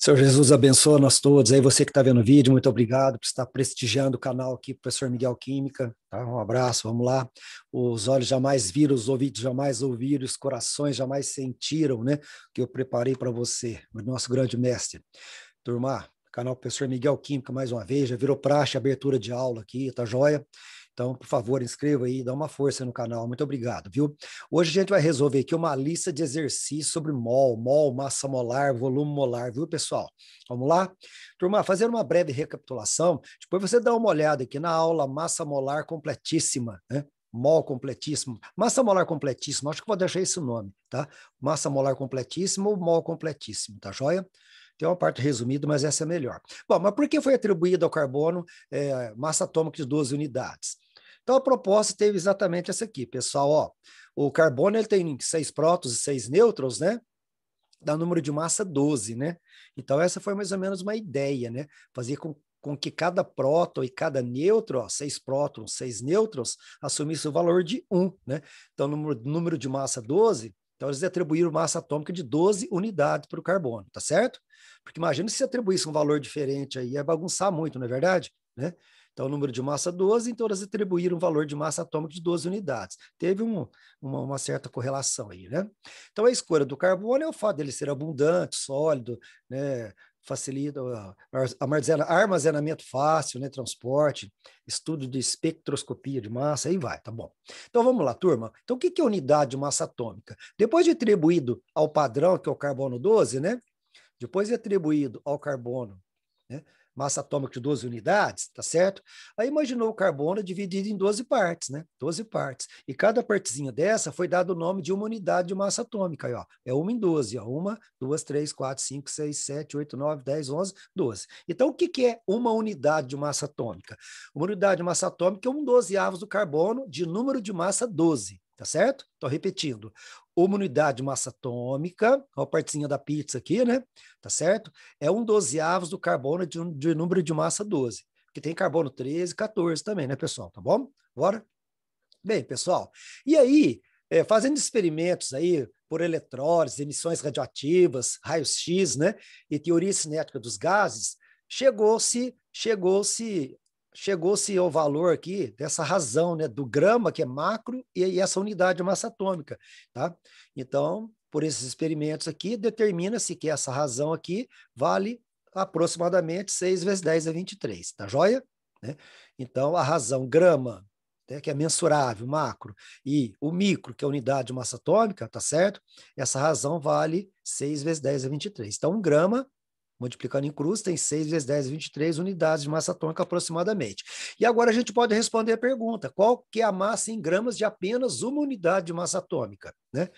Senhor Jesus abençoa nós todos. Aí você que está vendo o vídeo, muito obrigado por estar prestigiando o canal aqui, professor Miguel Química. Tá? Um abraço, vamos lá. Os olhos jamais viram, os ouvidos jamais ouviram, os corações jamais sentiram, né? Que eu preparei para você, o nosso grande mestre. Turma, canal professor Miguel Química, mais uma vez, já virou praxe, abertura de aula aqui, tá joia? Então, por favor, inscreva aí, dá uma força no canal. Muito obrigado, viu? Hoje a gente vai resolver aqui uma lista de exercícios sobre mol, massa molar, volume molar, viu, pessoal? Vamos lá? Turma, fazendo uma breve recapitulação, depois você dá uma olhada aqui na aula massa molar completíssima, né? Mol completíssimo, massa molar completíssimo, acho que vou deixar esse nome, tá? Massa molar completíssimo ou mol completíssimo, tá joia? Tem uma parte resumida, mas essa é melhor. Bom, mas por que foi atribuído ao carbono massa atômica de 12 unidades? Então, a proposta teve exatamente essa aqui, pessoal. Ó, o carbono ele tem 6 prótons e 6 nêutrons, né? Dá um número de massa 12, né? Então, essa foi mais ou menos uma ideia, né? Fazer com que cada próton e cada nêutron, ó, 6 prótons, 6 nêutrons, assumisse o valor de 1, né? Então, número de massa 12, então eles atribuíram massa atômica de 12 unidades para o carbono, tá certo? Porque imagina se atribuísse um valor diferente aí, ia bagunçar muito, não é verdade? Né? Então, o número de massa 12, então eles atribuíram um valor de massa atômica de 12 unidades. Teve uma certa correlação aí, né? Então, a escolha do carbono é o fato dele ser abundante, sólido, né? Facilita armazenamento fácil, né? Transporte, estudo de espectroscopia de massa, aí vai, tá bom. Então, vamos lá, turma. Então, o que é unidade de massa atômica? Depois de atribuído ao padrão, que é o carbono 12, né? Depois de atribuído ao carbono, né? Massa atômica de 12 unidades, tá certo? Aí imaginou o carbono dividido em 12 partes, né? 12 partes. E cada partezinha dessa foi dado o nome de uma unidade de massa atômica, aí, ó. É 1 em 12, ó. 1, 2, 3, 4, 5, 6, 7, 8, 9, 10, 11, 12. Então, o que é uma unidade de massa atômica? Uma unidade de massa atômica é 1/12 do carbono de número de massa 12, tá certo? Estou repetindo. Uma unidade de massa atômica, ó, a partezinha da pizza aqui, né? Tá certo? É 1/12 do carbono de número de massa 12, que tem carbono 13, 14 também, né, pessoal? Tá bom? Bora? Bem, pessoal, e aí, fazendo experimentos aí por eletrólise, emissões radioativas, raios-x, né, e teoria cinética dos gases, chegou-se ao valor aqui dessa razão, né, do grama, que é macro, e essa unidade de massa atômica, tá? Então, por esses experimentos aqui, determina-se que essa razão aqui vale aproximadamente 6 vezes 10 a 23, tá joia? Né? Então, a razão grama, né, que é mensurável, macro, e o micro, que é a unidade de massa atômica, tá certo? Essa razão vale 6 vezes 10 a 23. Então, 1 grama, multiplicando em cruz, tem 6 vezes 10 a 23 unidades de massa atômica aproximadamente. E agora a gente pode responder a pergunta, qual que é a massa em gramas de apenas uma unidade de massa atômica? Né?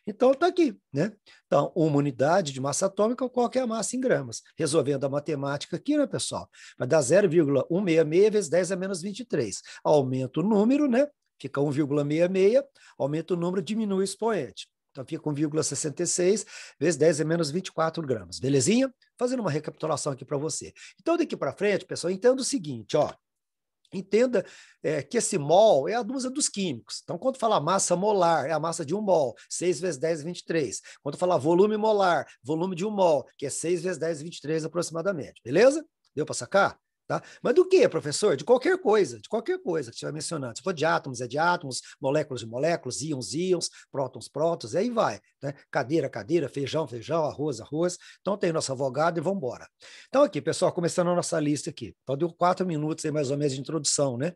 Então, está aqui. Né? Então, uma unidade de massa atômica, qual que é a massa em gramas? Resolvendo a matemática aqui, né, pessoal? Vai dar 0,166 vezes 10 a menos 23. Aumenta o número, né? Fica 1,66, aumenta o número, diminui o expoente. Então, fica 1,66 vezes 10 a menos 24 gramas. Belezinha? Fazendo uma recapitulação aqui para você. Então, daqui para frente, pessoal, entenda o seguinte, ó. Entenda que esse mol é a dúzia dos químicos. Então, quando fala massa molar, é a massa de 1 mol, 6 vezes 10, 23. Quando fala volume molar, volume de 1 mol, que é 6 vezes 10, 23 aproximadamente. Beleza? Deu para sacar? Tá? Mas do que, professor? De qualquer coisa que estiver mencionando. Se for de átomos, é de átomos, moléculas de moléculas, íons, íons, prótons, prótons, e aí vai. Né? Cadeira, cadeira, feijão, feijão, arroz, arroz. Então tem nosso avogado e vamos embora. Então aqui, pessoal, começando a nossa lista aqui. Então deu 4 minutos aí mais ou menos de introdução, né?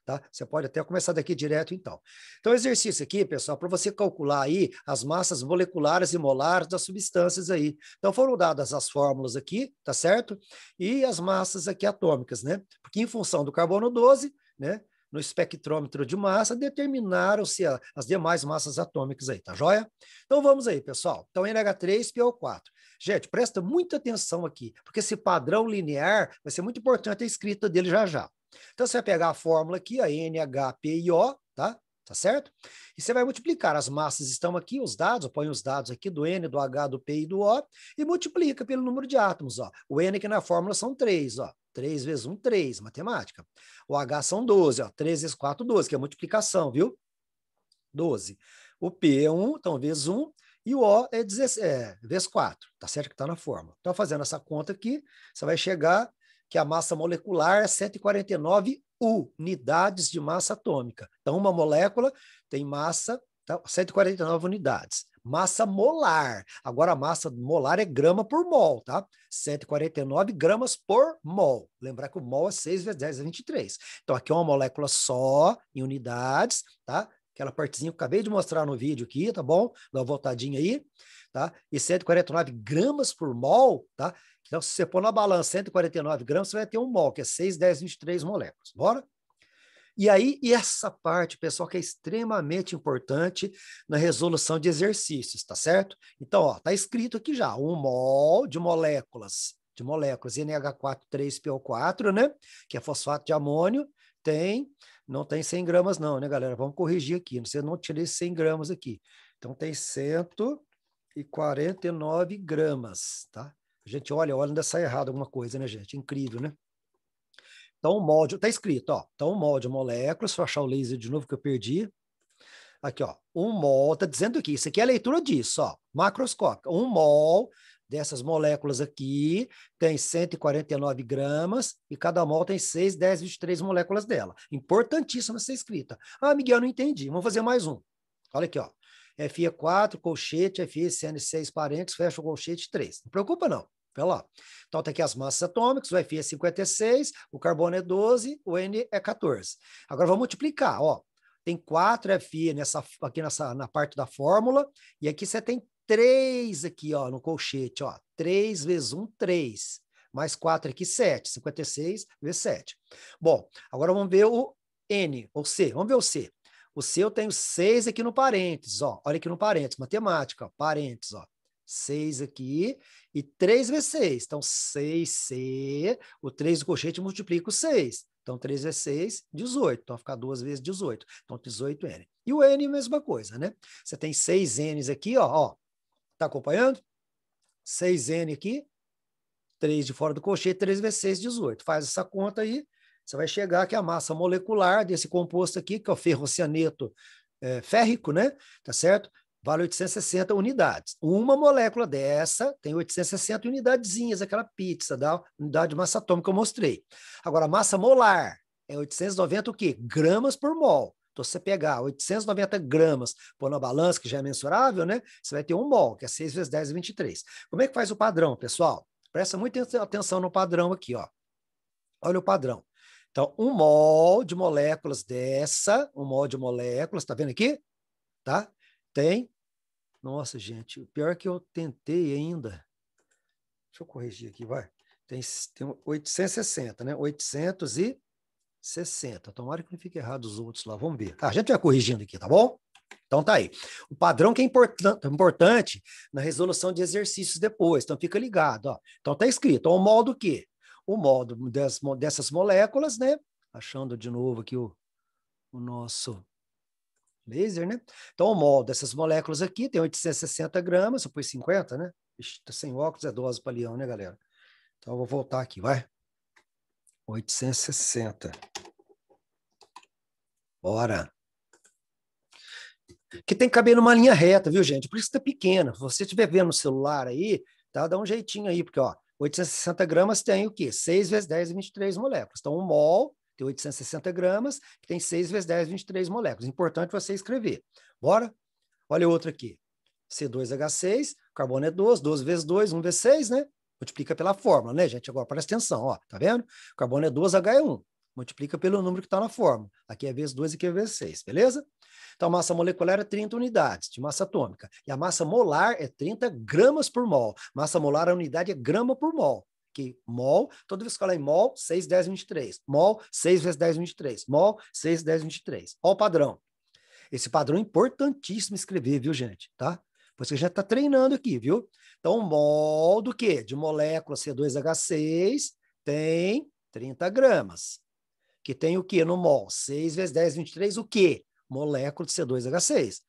Tá? Você pode até começar daqui direto, então. Então, exercício aqui, pessoal, para você calcular aí as massas moleculares e molares das substâncias aí. Então, foram dadas as fórmulas aqui, tá certo? E as massas aqui atômicas, né? Porque em função do carbono 12, né? No espectrômetro de massa, determinaram-se as demais massas atômicas aí, tá joia? Então, vamos aí, pessoal. Então, NH3, PO4. Gente, presta muita atenção aqui, porque esse padrão linear vai ser muito importante a escrita dele já já. Então, você vai pegar a fórmula aqui, a NHPiO, tá? Tá certo? E você vai multiplicar, as massas estão aqui, os dados, põe os dados aqui do N, do H, do P e do O, e multiplica pelo número de átomos, ó. O N aqui na fórmula são 3, ó. 3 vezes 1, 3, matemática. O H são 12, ó. 3 vezes 4, 12, que é multiplicação, viu? 12. O P é 1, então vezes 1, E o O é, 16, vezes 4, tá certo que está na fórmula. Então, fazendo essa conta aqui, você vai chegar que a massa molecular é 149 unidades de massa atômica. Então, uma molécula tem massa, tá, 149 unidades. Massa molar. Agora, a massa molar é grama por mol, tá? 149 gramas por mol. Lembrar que o mol é 6 vezes 10 a 23. Então, aqui é uma molécula só, em unidades, tá? Aquela partezinha que eu acabei de mostrar no vídeo aqui, tá bom? Dá uma voltadinha aí, tá? E 149 gramas por mol, tá? Então, se você pôr na balança 149 gramas, você vai ter um mol, que é 6, 10, 23 moléculas. Bora? E aí, e essa parte, pessoal, que é extremamente importante na resolução de exercícios, tá certo? Então, ó, tá escrito aqui já, 1 mol de moléculas NH4,3PO4, né? Que é fosfato de amônio, não tem 100 gramas não, né, galera? Vamos corrigir aqui, você não tirei 100 gramas aqui. Então, tem 149 gramas, tá? A gente olha, ainda sai errado alguma coisa, né, gente? Incrível, né? Então, o molde, tá escrito, ó. Então, o molde moléculas, deixa eu achar o laser de novo que eu perdi. Aqui, ó. 1 mol, tá dizendo aqui, isso aqui é a leitura disso, ó. Macroscópica. 1 mol dessas moléculas aqui tem 149 gramas e cada mol tem 6, 10, 23 moléculas dela. Importantíssima essa escrita. Ah, Miguel, não entendi. Vamos fazer mais um. Olha aqui, ó. Fe4, colchete, FeCN6 parênteses, fecha o colchete 3. Não preocupa, não. Olha lá. Então, tem aqui as massas atômicas, o Fe é 56, o carbono é 12, o N é 14. Agora, vamos multiplicar, ó. Tem 4 Fe aqui na parte da fórmula, e aqui você tem 3 aqui, ó, no colchete, ó. 3 vezes 1, 3. Mais 4 aqui, 7. 56 vezes 7. Bom, agora vamos ver o N, ou C. Vamos ver o C. O C eu tenho 6 aqui no parênteses, ó. Olha aqui no parênteses, matemática, ó, parênteses, ó. 6 aqui e 3 vezes 6. Então, 6C, o 3 do colchete multiplica o 6. Então, 3 vezes 6, 18. Então, vai ficar 2 vezes 18. Então, 18N. E o N, mesma coisa, né? Você tem 6 N's aqui, ó. Tá acompanhando? 6N aqui, 3 de fora do colchete, 3 vezes 6, 18. Faz essa conta aí, você vai chegar que a massa molecular desse composto aqui, que é o ferrocianeto férrico, né? Tá certo? Vale 860 unidades. Uma molécula dessa tem 860 unidadezinhas, aquela pizza da unidade de massa atômica que eu mostrei. Agora, a massa molar é 890 o quê? Gramas por mol. Então, se você pegar 890 gramas, pôr na balança, que já é mensurável, né? Você vai ter 1 mol, que é 6 vezes 10 é 23. Como é que faz o padrão, pessoal? Presta muita atenção no padrão aqui, ó. Olha o padrão. Então, 1 mol de moléculas dessa, 1 mol de moléculas, tá vendo aqui? Tá? Tem. Nossa, gente, o pior é que eu tentei ainda. Deixa eu corrigir aqui, vai. Tem 860, né? 860. Tomara que não fique errado os outros lá. Vamos ver. A gente vai corrigindo aqui, tá bom? Então tá aí. O padrão que é importante na resolução de exercícios depois. Então fica ligado, ó. Então tá escrito, ó, o mol do quê? O mol dessas moléculas, né? Achando de novo aqui o nosso laser, né? Então, o mol dessas moléculas aqui tem 860 gramas, eu pus 50, né? Ixi, tá sem óculos, é dose para leão, né, galera? Então, eu vou voltar aqui, vai. 860. Bora. Que tem que caber numa linha reta, viu, gente? Por isso que tá pequena. Se você estiver vendo no celular aí, tá? Dá um jeitinho aí, porque, ó, 860 gramas tem o quê? 6 vezes 10 é 23 moléculas. Então, um mol tem 860 gramas, que tem 6 vezes 10 é 23 moléculas. Importante você escrever. Bora? Olha outro aqui. C2H6, carbono é 12, 12 vezes 2, 1 vezes 6, né? Multiplica pela fórmula, né, gente? Agora, presta atenção, ó. Tá vendo? Carbono é 12, H é 1. Multiplica pelo número que está na fórmula. Aqui é vezes 2 e aqui é vezes 6, beleza? Então, a massa molecular é 30 unidades de massa atômica. E a massa molar é 30 gramas por mol. Massa molar, a unidade é grama por mol. Que mol, toda vez que falar em mol, 6, 10, 23. Mol, 6 vezes 10, 23. Mol, 6, 10, 23. Olha o padrão. Esse padrão é importantíssimo escrever, viu, gente? Tá? Por isso que a gente está treinando aqui, viu? Então, mol do quê? De molécula C2H6 tem 30 gramas. Que tem o quê no mol? 6 vezes 10, 23, o quê? Molécula de C2H6.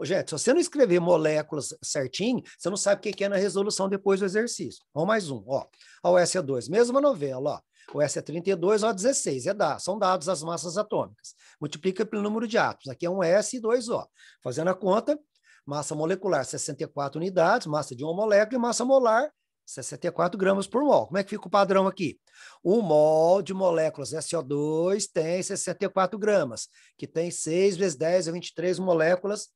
Gente, se você não escrever moléculas certinho, você não sabe o que é na resolução depois do exercício. Vamos mais um, ó. O S é 2, mesma novela, ó. O S é 32, ó, 16. São dados as massas atômicas. Multiplica pelo número de átomos. Aqui é um S e 2 O. Fazendo a conta, Massa molecular, 64 unidades, massa de uma molécula, e massa molar, 64 gramas por mol. Como é que fica o padrão aqui? Um mol de moléculas SO2 tem 64 gramas, que tem 6 vezes 10 a 23 moléculas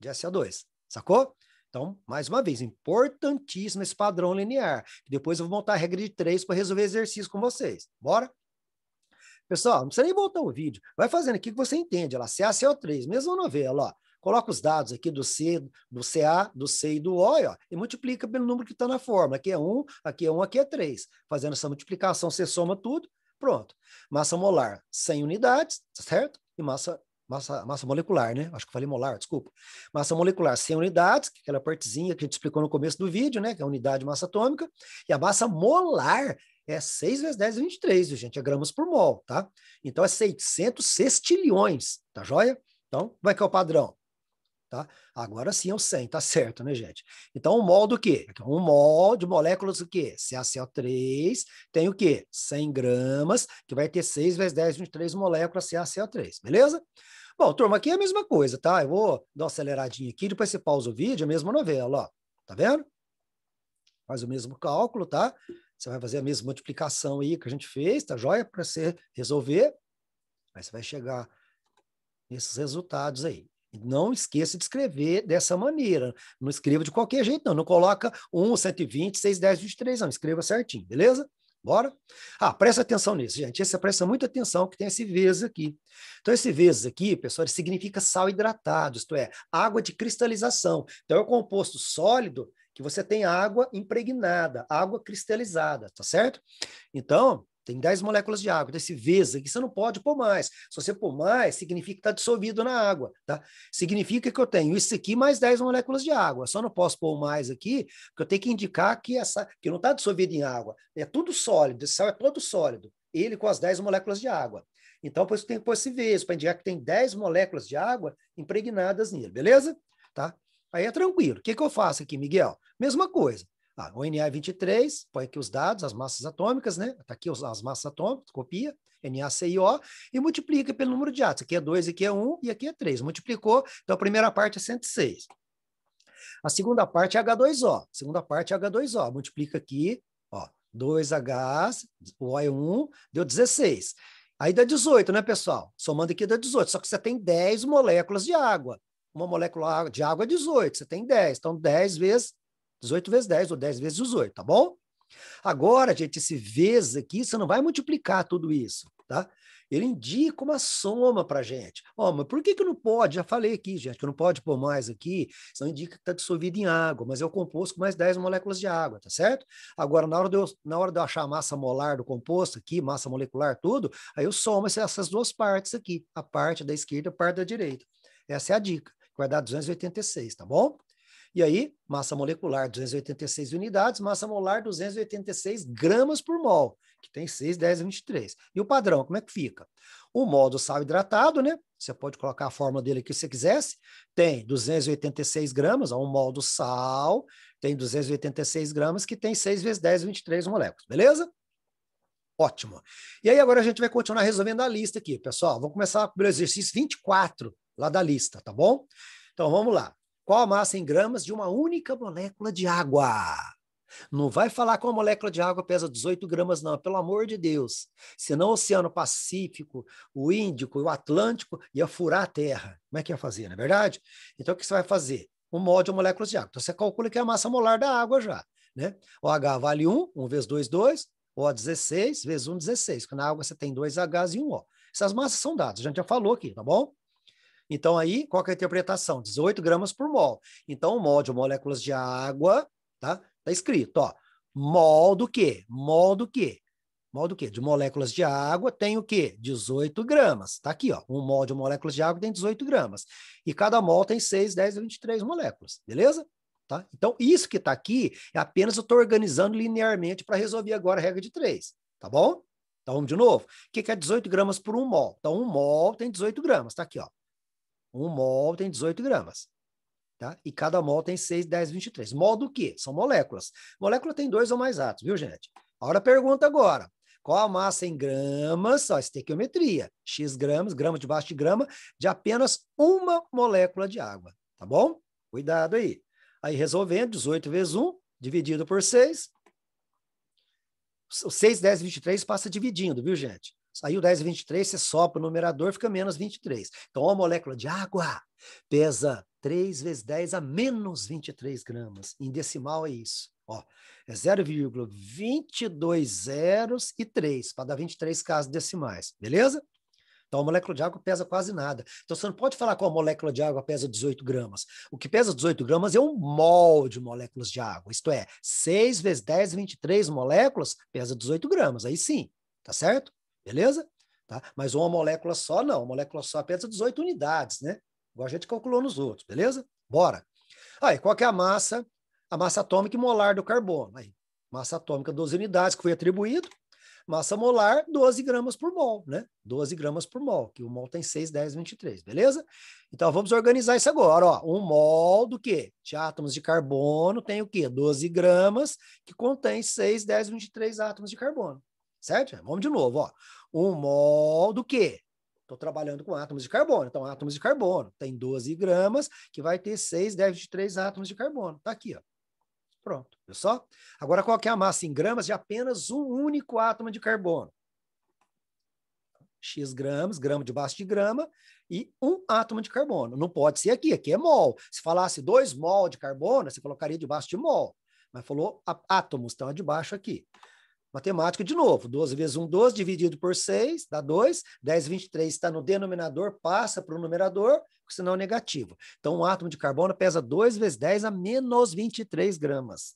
de SO2. Sacou? Então, mais uma vez, importantíssimo esse padrão linear. Depois eu vou montar a regra de 3 para resolver exercício com vocês. Bora? Pessoal, não precisa nem voltar o vídeo. Vai fazendo aqui que você entende. Ela CaCO3, mesma novela, ó. Coloca os dados aqui do C, do Ca, do C e do O, ó, e multiplica pelo número que está na fórmula. Aqui é 1, aqui é 1, aqui é 3. Fazendo essa multiplicação, você soma tudo, pronto. Massa molar, 100 unidades, certo? E massa molecular, né? Acho que falei molar, desculpa. Massa molecular, 100 unidades, que é aquela partezinha que a gente explicou no começo do vídeo, né? Que é a unidade de massa atômica. E a massa molar é 6 vezes 10 a 23, gente, é gramas por mol, tá? Então é 600 sextilhões, tá joia? Então, como é que é o padrão? Tá? Agora sim é o 100, tá certo, né, gente? Então, um mol do quê? Um mol de moléculas do quê? CaCO3 tem o quê? 100 gramas, que vai ter 6 vezes 10, 23 moléculas CaCO3, beleza? Bom, turma, aqui é a mesma coisa, tá? Eu vou dar uma aceleradinha aqui, depois você pausa o vídeo, é a mesma novela, ó. Tá vendo? Faz o mesmo cálculo, tá? Você vai fazer a mesma multiplicação aí que a gente fez, tá joia? Para você resolver. Aí você vai chegar nesses resultados aí. Não esqueça de escrever dessa maneira. Não escreva de qualquer jeito, não. Não coloca 1, 120, 6, 10, 23, não. Escreva certinho, beleza? Bora? Ah, presta atenção nisso, gente. Você presta muita atenção que tem esse vezes aqui. Então, esse vezes aqui, pessoal, significa sal hidratado, isto é, água de cristalização. Então, é um composto sólido que você tem água impregnada, água cristalizada, tá certo? Então, tem 10 moléculas de água. Desse vezes aqui você não pode pôr mais. Se você pôr mais, significa que está dissolvido na água, tá? Significa que eu tenho isso aqui mais 10 moléculas de água. Só não posso pôr mais aqui, porque eu tenho que indicar que não está dissolvido em água. É tudo sólido, esse sal é todo sólido. Ele com as 10 moléculas de água. Então, por isso tem que pôr esse vezes, para indicar que tem 10 moléculas de água impregnadas nele, beleza? Tá? Aí é tranquilo. O que eu faço aqui, Miguel? Mesma coisa. O Na23, põe aqui os dados, as massas atômicas, né? Está aqui as massas atômicas, copia, NaClO, e multiplica pelo número de átomos. Aqui é 2, aqui é 1 e aqui é 3. Multiplicou, então a primeira parte é 106. A segunda parte é H2O. A segunda parte é H2O. Multiplica aqui, ó, 2H, o O é 1, deu 16. Aí dá 18, né, pessoal? Somando aqui dá 18, só que você tem 10 moléculas de água. Uma molécula de água é 18, você tem 10. Então, 10 vezes 18 vezes 10, ou 10 vezes 18, tá bom? Agora, gente, esse vezes aqui, você não vai multiplicar tudo isso, tá? Ele indica uma soma para a gente. Ó, mas por que não pode? Já falei aqui, gente, que não pode pôr mais aqui, senão indica que está dissolvido em água, mas é o composto com mais 10 moléculas de água, tá certo? Agora, na hora de eu achar a massa molar do composto aqui, massa molecular, tudo, aí eu somo essas duas partes aqui, a parte da esquerda e a parte da direita. Essa é a dica, que vai dar 286, tá bom? E aí, massa molecular 286 unidades, massa molar 286 gramas por mol, que tem 6, 10 e 23. E o padrão, como é que fica? O mol do sal hidratado, né? Você pode colocar a fórmula dele aqui se você quisesse. Tem 286 gramas, ó, um mol do sal, tem 286 gramas, que tem 6 vezes 10 e 23 moléculas, beleza? Ótimo. E aí agora a gente vai continuar resolvendo a lista aqui, pessoal. Vamos começar pelo exercício 24 lá da lista, tá bom? Então vamos lá. Qual a massa em gramas de uma única molécula de água? Não vai falar que uma molécula de água pesa 18 gramas, não, pelo amor de Deus. Senão o Oceano Pacífico, o Índico e o Atlântico ia furar a Terra. Como é que ia fazer, não é verdade? Então o que você vai fazer? Um mol de moléculas de água. Então você calcula que é a massa molar da água já, né? O H vale 1 vezes 2, 2. O 16 vezes 1, 16. Porque na água você tem 2 Hs e 1 O. Essas massas são dadas, a gente já falou aqui, tá bom? Então, aí, qual que é a interpretação? 18 gramas por mol. Então, o mol de moléculas de água, tá? Tá escrito, ó. Mol do quê? Mol do quê? Mol do quê? De moléculas de água tem o quê? 18 gramas. Tá aqui, ó. Um mol de moléculas de água tem 18 gramas. E cada mol tem 6, 10 e 23 moléculas. Beleza? Tá? Então, isso que tá aqui é apenas eu estou organizando linearmente para resolver agora a regra de 3. Tá bom? Então, vamos de novo. O que é 18 gramas por um mol? Então, um mol tem 18 gramas. Tá aqui, ó. Um mol tem 18 gramas. Tá? E cada mol tem 6, 10, 23. Mol do quê? São moléculas. Molécula tem 2 ou mais átomos, viu, gente? Agora pergunta agora. Qual a massa em gramas, ó, estequiometria, x gramas, grama debaixo de grama, de apenas uma molécula de água, tá bom? Cuidado aí. Aí, resolvendo, 18 vezes 1, dividido por 6. O 6, 10, 23 passa dividindo, viu, gente? Aí o 10 e 23, você sopra o numerador, fica menos 23. Então, uma molécula de água pesa 3 vezes 10 a menos 23 gramas. Em decimal é isso. Ó, é 0,22 zeros e 3, para dar 23 casas decimais. Beleza? Então, a molécula de água pesa quase nada. Então, você não pode falar que a molécula de água pesa 18 gramas. O que pesa 18 gramas é um mol de moléculas de água. Isto é, 6 vezes 10, 23 moléculas pesa 18 gramas. Aí sim, tá certo? Beleza? Tá? Mas uma molécula só, não. Uma molécula só pesa 18 unidades, né? Igual a gente calculou nos outros, beleza? Bora. Aí, qual que é a massa? A massa atômica e molar do carbono. Aí, massa atômica, 12 unidades, que foi atribuído. Massa molar, 12 gramas por mol, né? 12 gramas por mol, que o mol tem 6, 10, 23, beleza? Então, vamos organizar isso agora, ó. Um mol do quê? De átomos de carbono tem o quê? 12 gramas, que contém 6, 10, 23 átomos de carbono, certo? Vamos de novo, ó. Um mol do quê? Estou trabalhando com átomos de carbono, então átomos de carbono tem 12 gramas, que vai ter 6, 10, 23 átomos de carbono. Tá aqui, ó. Pronto, viu só? Agora, qual que é a massa em gramas de apenas um único átomo de carbono? X gramas, grama debaixo de grama, e um átomo de carbono. Não pode ser aqui, aqui é mol. Se falasse 2 mol de carbono, você colocaria debaixo de mol. Mas falou átomos, então é debaixo aqui. Matemática de novo, 12 vezes 1, 12, dividido por 6, dá 2. 10, 23 está no denominador, passa para o numerador, porque senão é negativo. Então, um átomo de carbono pesa 2 vezes 10 a menos 23 gramas.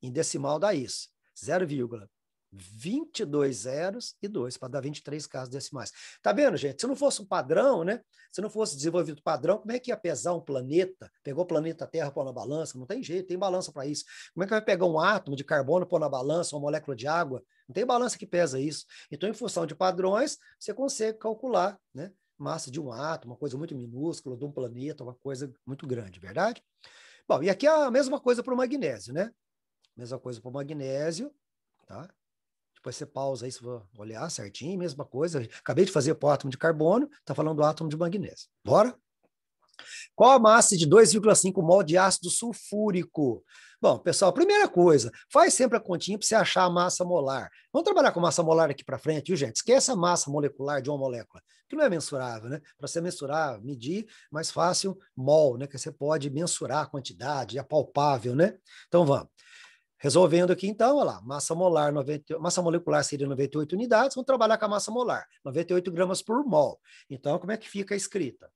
Em decimal dá isso, 0,22 zeros e 2, para dar 23 casas decimais. Tá vendo, gente? Se não fosse um padrão, né? Se não fosse desenvolvido padrão, como é que ia pesar um planeta? Pegou o planeta Terra, pôr na balança? Não tem jeito, tem balança para isso. Como é que vai pegar um átomo de carbono, pôr na balança, uma molécula de água? Não tem balança que pesa isso. Então, em função de padrões, você consegue calcular, né? Massa de um átomo, uma coisa muito minúscula, de um planeta, uma coisa muito grande, verdade? Bom, e aqui é a mesma coisa para o magnésio, né? Mesma coisa para o magnésio, tá? Depois você pausa aí, se for olhar certinho, mesma coisa. Acabei de fazer para o átomo de carbono, está falando do átomo de magnésio. Bora? Qual a massa de 2,5 mol de ácido sulfúrico? Bom, pessoal, primeira coisa, faz sempre a continha para você achar a massa molar. Vamos trabalhar com massa molar aqui para frente, viu, gente? Esquece a massa molecular de uma molécula, que não é mensurável, né? Para você mensurar, medir, mais fácil, mol, né? Que você pode mensurar a quantidade, é palpável, né? Então, vamos. Resolvendo aqui, então, olha lá, massa molar, massa molecular seria 98 unidades, vamos trabalhar com a massa molar, 98 gramas por mol. Então, como é que fica a escrita?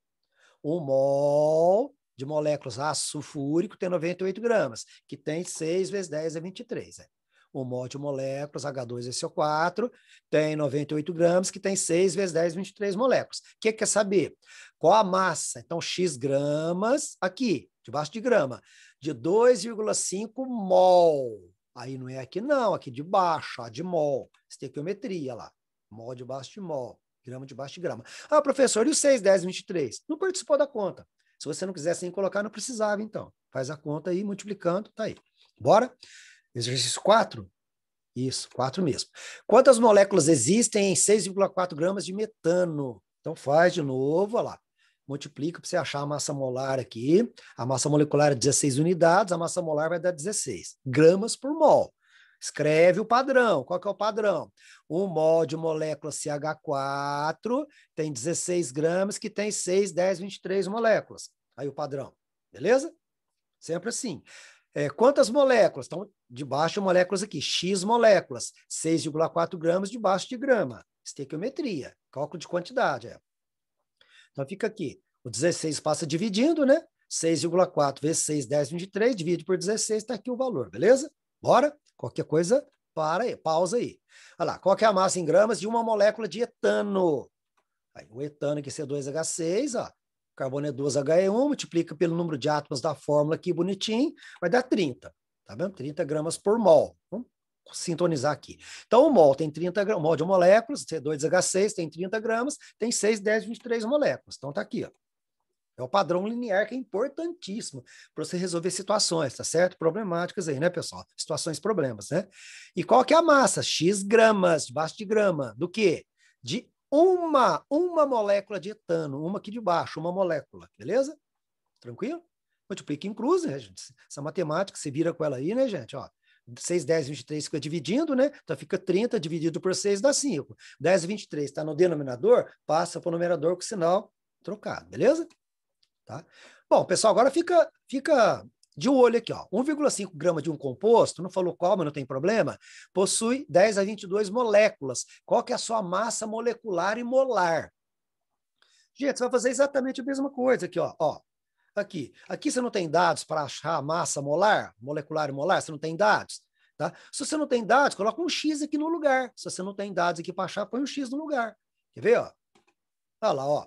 1 mol de moléculas ácido sulfúrico tem 98 gramas, que tem 6 vezes 10 é 23. 1 mol de moléculas H2SO4 tem 98 gramas, que tem 6 vezes 10, 23 moléculas. O que quer saber? Qual a massa? Então, X gramas, aqui, debaixo de grama, de 2,5 mol. Aí não é aqui não, aqui de baixo, de mol. Estequiometria lá, mol debaixo de mol. Grama debaixo de grama. Ah, professor, e o 6, 10, 23? Não participou da conta. Se você não quisesse nem colocar, não precisava, então. Faz a conta aí, multiplicando, tá aí. Bora? Exercício 4? Isso, 4 mesmo. Quantas moléculas existem em 6,4 gramas de metano? Então faz de novo, olha lá. Multiplica para você achar a massa molar aqui. A massa molecular é 16 unidades, a massa molar vai dar 16 gramas por mol. Escreve o padrão. Qual que é o padrão? 1 mol de molécula CH4 tem 16 gramas, que tem 6, 10, 23 moléculas. Aí o padrão. Beleza? Sempre assim. Quantas moléculas? Estão debaixo de moléculas aqui. X moléculas. 6,4 gramas debaixo de grama. Estequiometria. Cálculo de quantidade. Então fica aqui. O 16 passa dividindo, né? 6,4 vezes 6, 10, 23. Divide por 16, está aqui o valor. Beleza? Bora? Qualquer coisa, para aí, pausa aí. Olha lá, qual que é a massa em gramas de uma molécula de etano? Aí, o etano aqui, C2H6, ó. Carbono é 2HE1, multiplica pelo número de átomos da fórmula aqui, bonitinho, vai dar 30. Tá vendo? 30 gramas por mol. Vamos sintonizar aqui. Então, o mol tem 30 gramas, mol de moléculas, C2H6 tem 30 gramas, tem 6, 10, 23 moléculas. Então, tá aqui, ó. É o padrão linear que é importantíssimo para você resolver situações, tá certo? Problemáticas aí, né, pessoal? Situações, problemas, né? E qual que é a massa? X gramas, debaixo de grama. Do quê? De uma molécula de etano. Uma aqui de baixo, uma molécula. Beleza? Tranquilo? multiplica em cruz, né, gente? Essa matemática, você vira com ela aí, né, gente? Ó, 6, 10, 23 fica dividindo, né? Então fica 30 dividido por 6 dá 5. 10, 23 está no denominador, passa para o numerador com o sinal trocado, beleza? Tá? Bom, pessoal, agora fica de olho aqui, ó. 1,5 grama de um composto, não falou qual, mas não tem problema, possui 10 a 22 moléculas. Qual que é a sua massa molecular e molar? Gente, você vai fazer exatamente a mesma coisa aqui, ó. Aqui você não tem dados para achar a massa molar, molecular e molar, você não tem dados, tá? Se você não tem dados, coloca um X aqui no lugar. Se você não tem dados aqui para achar, põe um X no lugar. Quer ver, ó? Olha lá, ó.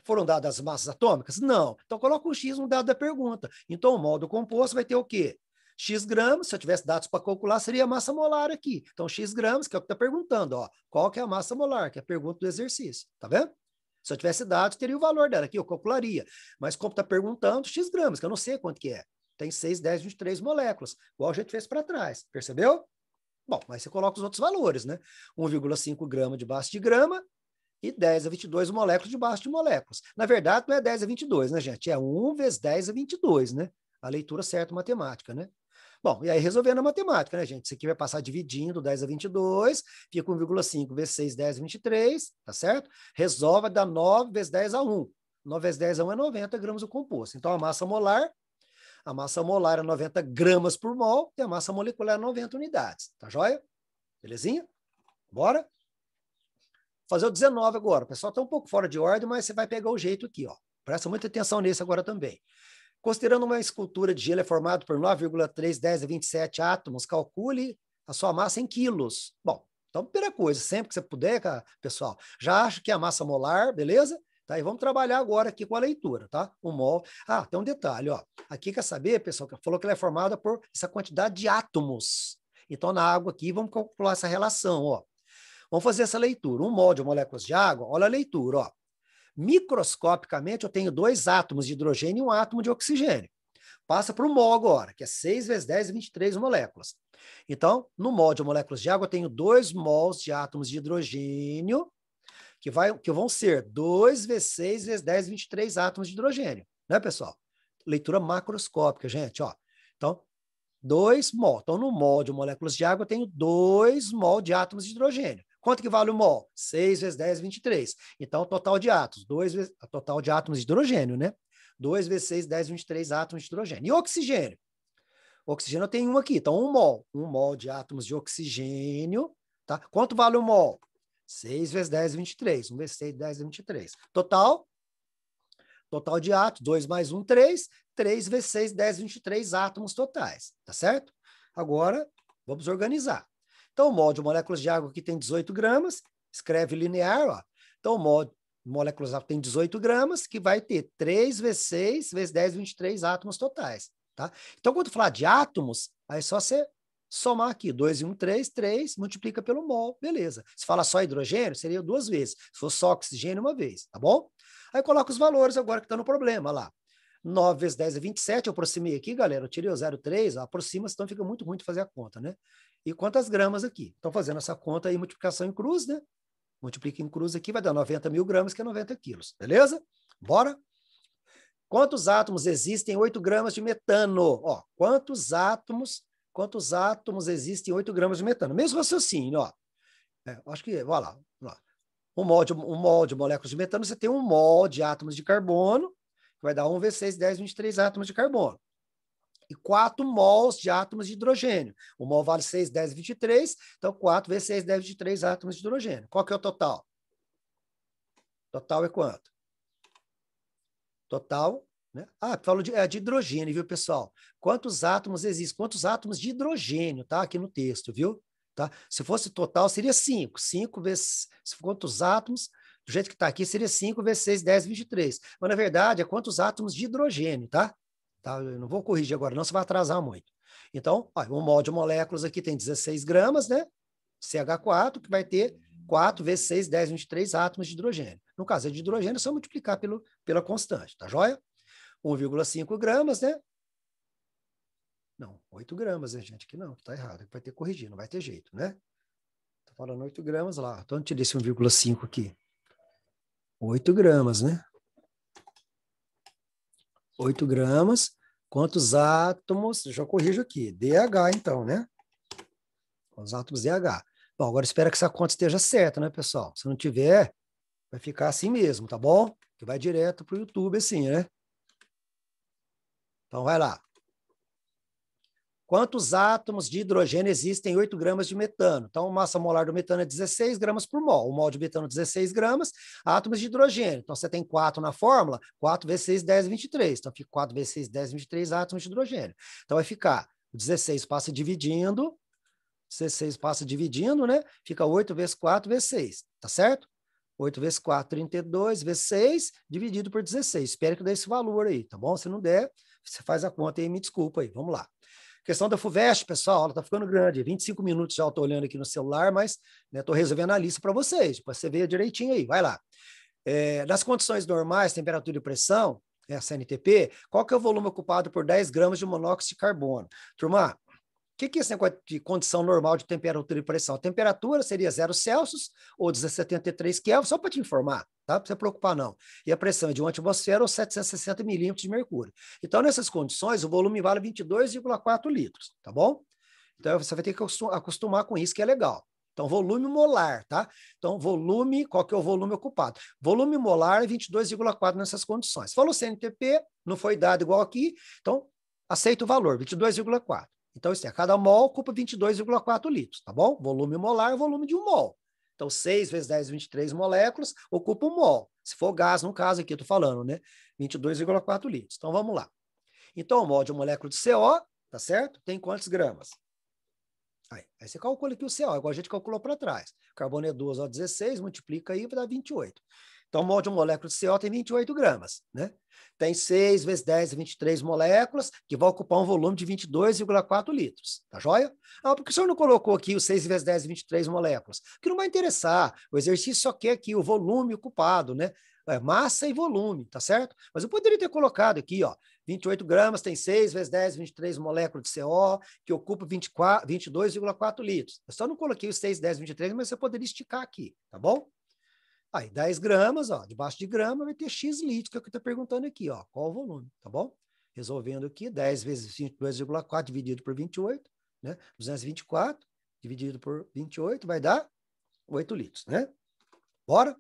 Foram dadas as massas atômicas? Não. Então coloca um X no dado da pergunta. Então o mol do composto vai ter o quê? X gramas, se eu tivesse dados para calcular, seria a massa molar aqui. Então X gramas, que é o que está perguntando, ó. Qual que é a massa molar? Que é a pergunta do exercício, tá vendo? Se eu tivesse dados, teria o valor dela aqui, eu calcularia. Mas como está perguntando, X gramas, que eu não sei quanto que é. Tem 6, 10, 23 moléculas, igual a gente fez para trás. Percebeu? Bom, mas você coloca os outros valores, né? 1,5 grama debaixo de grama e 10 a 22 moléculas debaixo de moléculas. Na verdade, não é 10 a 22, né, gente? É 1 vezes 10 a 22, né? A leitura certa matemática, né? Bom, e aí resolvendo a matemática, né, gente? Isso aqui vai passar dividindo 10 a 22, fica 1,5 vezes 6, 10 a 23, tá certo? Resolve, dá 9 vezes 10 a 1. 9 vezes 10 a 1 é 90 gramas do composto. Então, a massa molar é 90 gramas por mol e a massa molecular é 90 unidades. Tá joia? Belezinha? Bora? Fazer o 19 agora. O pessoal está um pouco fora de ordem, mas você vai pegar o jeito aqui, ó. Presta muita atenção nesse agora também. Considerando uma escultura de gelo é formado por 9,3, 10 a 27 átomos, calcule a sua massa em quilos. Bom, então, primeira coisa, sempre que você puder, pessoal, já acho que é a massa molar, beleza? Tá, e vamos trabalhar agora aqui com a leitura, tá? O mol. Ah, tem um detalhe, ó. Aqui quer saber, pessoal, que falou que ela é formada por essa quantidade de átomos. Então, na água aqui, vamos calcular essa relação, ó. Vamos fazer essa leitura. Um mol de moléculas de água, olha a leitura, ó. Microscopicamente, eu tenho 2 átomos de hidrogênio e um átomo de oxigênio. Passa para o mol agora, que é 6 vezes 10, 23 moléculas. Então, no mol de moléculas de água, eu tenho 2 mols de átomos de hidrogênio, que vão ser 2 vezes 6 vezes 10, 23 átomos de hidrogênio. Né, pessoal? Leitura macroscópica, gente, ó. Então, 2 mol. Então, no mol de moléculas de água, eu tenho 2 mol de átomos de hidrogênio. Quanto que vale o mol? 6 vezes 10, 23. Então, o total de átomos, total de átomos de hidrogênio, né? 2 vezes 6, 10, 23 átomos de hidrogênio. E oxigênio? O oxigênio eu tenho um aqui, então 1 mol. 1 mol de átomos de oxigênio, tá? Quanto vale o mol? 6 vezes 10, 23. 1 vezes 6, 10, 23. Total de átomos, 2 mais 1, 3. 3 vezes 6, 10, 23 átomos totais, tá certo? Agora, vamos organizar. Então, o mol de moléculas de água aqui tem 18 gramas, escreve linear, ó. Então, o mol de moléculas de água tem 18 gramas, que vai ter 3 vezes 6 vezes 10, 23 átomos totais, tá? Então, quando falar de átomos, aí é só você somar aqui, 2 e 1, 3, 3, multiplica pelo mol, beleza. Se fala só hidrogênio, seria 2 vezes. Se for só oxigênio, 1 vez, tá bom? Aí coloca os valores agora que está no problema, lá. 9 vezes 10 é 27, eu aproximei aqui, galera, eu tirei o 0,3, aproxima, senão fica muito ruim de fazer a conta, né? E quantas gramas aqui? Então, fazendo essa conta aí, multiplicação em cruz, né? Multiplica em cruz aqui, vai dar 90 mil gramas, que é 90 quilos, beleza? Bora? Quantos átomos existem em 8 gramas de metano? Ó, quantos átomos existem em 8 gramas de metano? Mesmo raciocínio, ó. Acho que, olha lá. Um mol de moléculas de metano, você tem 1 mol de átomos de carbono, que vai dar 1 vezes 6, 10, 23 átomos de carbono. E 4 mols de átomos de hidrogênio. O mol vale 6, 10, 23, então 4 vezes 6, 10, 23 átomos de hidrogênio. Qual que é o total? Total é quanto? Total, né? Falo de hidrogênio, viu, pessoal? Quantos átomos existem? Quantos átomos de hidrogênio, tá? Aqui no texto, viu? Tá? Se fosse total, seria 5. 5 vezes... Quantos átomos? Do jeito que está aqui, seria 5 vezes 6, 10, 23. Mas, na verdade, é quantos átomos de hidrogênio, tá? Eu não vou corrigir agora, não, você vai atrasar muito. Então, ó, um mol de moléculas aqui tem 16 gramas, né? CH4, que vai ter 4 vezes 6, 10, 23 átomos de hidrogênio. No caso é de hidrogênio, é só multiplicar pela constante, tá joia? 1,5 gramas, né? Não, 8 gramas, né, gente? Aqui não, tá errado. Vai ter que corrigir, não vai ter jeito, né? Tô falando 8 gramas lá. Então, eu tirei esse 1,5 aqui. 8 gramas, né? 8 gramas. Quantos átomos? Deixa eu corrigir aqui. DH, então, né? Os átomos DH. Bom, agora espera que essa conta esteja certa, né, pessoal? Se não tiver, vai ficar assim mesmo, tá bom? Que vai direto para o YouTube assim, né? Então, vai lá. Quantos átomos de hidrogênio existem em 8 gramas de metano? Então, a massa molar do metano é 16 gramas por mol. O mol de metano, 16 gramas. Átomos de hidrogênio. Então, você tem 4 na fórmula. 4 vezes 6, 10, 23. Então, fica 4 vezes 6, 10, 23 átomos de hidrogênio. Então, vai ficar, o 16 passa dividindo. 16 passa dividindo, né? Fica 8 vezes 4 vezes 6. Tá certo? 8 vezes 4, 32, vezes 6, dividido por 16. Espero que dê esse valor aí, tá bom? Se não der, você faz a conta aí, me desculpa aí. Vamos lá. Questão da FUVEST, pessoal, ela está ficando grande. 25 minutos já eu estou olhando aqui no celular, mas estou resolvendo a lista para vocês, para você ver direitinho aí. Vai lá. Nas condições normais, temperatura e pressão, a CNTP, qual que é o volume ocupado por 10 gramas de monóxido de carbono? Turma, o que é esse negócio de condição normal de temperatura e pressão? A temperatura seria 0 Celsius ou 73 Kelvin, só para te informar, tá? Não precisa preocupar, não. E a pressão é de 1 atmosfera ou 760 milímetros de mercúrio. Então, nessas condições, o volume vale 22,4 litros, tá bom? Então, você vai ter que acostumar com isso, que é legal. Então, volume molar, tá? Então, volume, qual que é o volume ocupado? Volume molar é 22,4 nessas condições. Falou CNTP, não foi dado igual aqui, então, aceita o valor, 22,4. Então, isso é, cada mol ocupa 22,4 litros, tá bom? Volume molar é o volume de um mol. Então, 6 vezes 10, 23 moléculas ocupa um mol. Se for gás, no caso aqui, eu tô falando, né? 22,4 litros. Então, vamos lá. Então, o mol de uma molécula de CO, tá certo? Tem quantos gramas? Aí você calcula aqui o CO, igual a gente calculou para trás. Carbono é 2, 16, multiplica aí, vai dar 28. Então, o mol de uma molécula de CO tem 28 gramas, né? Tem 6 vezes 10, 23 moléculas, que vai ocupar um volume de 22,4 litros, tá joia? Ah, por que o senhor não colocou aqui os 6 vezes 10, 23 moléculas? Porque não vai interessar, o exercício só quer aqui o volume ocupado, né? Massa e volume, tá certo? Mas eu poderia ter colocado aqui, ó, 28 gramas tem 6 vezes 10, 23 moléculas de CO, que ocupa 22,4 litros. Eu só não coloquei os 6, 10, 23, mas você poderia esticar aqui, tá bom? Aí, 10 gramas, ó, debaixo de grama vai ter X litros, que é o que está perguntando aqui, ó, qual o volume, tá bom? Resolvendo aqui, 10 vezes 22,4 dividido por 28, né? 224 dividido por 28 vai dar 8 litros, né? Bora?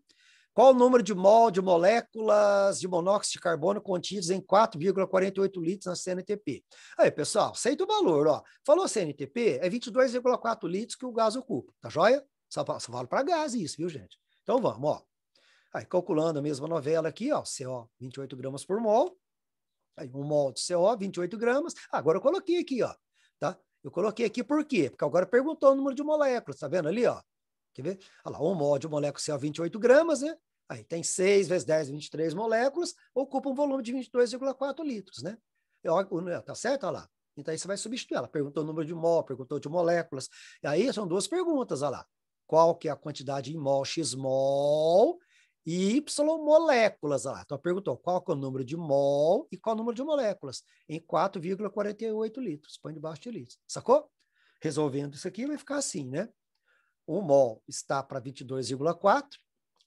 Qual o número de mol de moléculas de monóxido de carbono contidos em 4,48 litros na CNTP? Aí, pessoal, aceita o valor, ó. Falou CNTP, é 22,4 litros que o gás ocupa, tá joia? Só vale para gás isso, viu, gente? Então vamos, ó. Aí, calculando a mesma novela aqui, ó, CO, 28 gramas por mol. Aí, 1 mol de CO, 28 gramas. Agora eu coloquei aqui, ó, tá? Eu coloquei aqui por quê? Porque agora perguntou o número de moléculas, tá vendo ali, ó? Quer ver? Olha lá, 1 mol de molécula CO, 28 gramas, né? Aí tem 6 vezes 10, 23 moléculas, ocupa um volume de 22,4 litros, né? Tá certo? Olha lá. Então aí você vai substituir. Ela perguntou o número de mol, perguntou de moléculas. E aí são duas perguntas, olha lá. Qual que é a quantidade em mol, x mol, e y moléculas, olha lá. Então perguntou qual que é o número de mol e qual o número de moléculas em 4,48 litros. Põe debaixo de litros. Sacou? Resolvendo isso aqui vai ficar assim, né? 1 mol está para 22,4,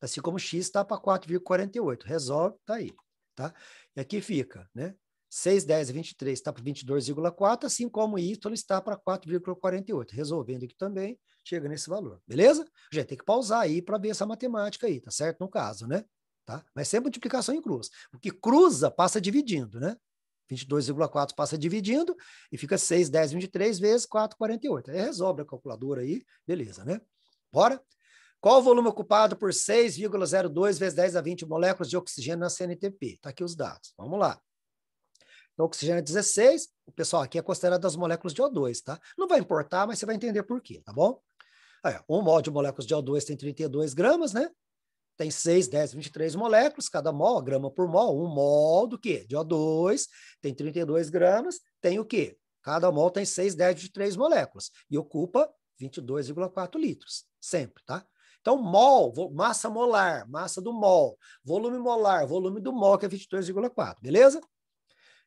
assim como X está para 4,48. Resolve, tá aí, tá? E aqui fica, né? 6, 10 e 23 está para 22,4, assim como Y está para 4,48. Resolvendo aqui também, chega nesse valor, beleza? Gente, tem que pausar aí para ver essa matemática aí, tá certo? No caso, né? Tá? Mas sempre multiplicação em cruz. O que cruza passa dividindo, né? 22,4 passa dividindo e fica 6, 10, 23 vezes 4,48. Aí resolve a calculadora aí, beleza, né? Bora? Qual o volume ocupado por 6,02 vezes 10 a 20 moléculas de oxigênio na CNTP? Tá aqui os dados. Vamos lá. Então, oxigênio é 16. O pessoal aqui é considerado as moléculas de O2, tá? Não vai importar, mas você vai entender por quê, tá bom? Aí, 1 mol de moléculas de O2 tem 32 gramas, né? Tem 6, 10, 23 moléculas, cada mol, grama por mol. 1 mol do quê? De O2 tem 32 gramas, tem o quê? Cada mol tem 6, 10, 23 moléculas e ocupa 22,4 litros, sempre, tá? Então, mol, massa molar, massa do mol, volume molar, volume do mol, que é 22,4, beleza?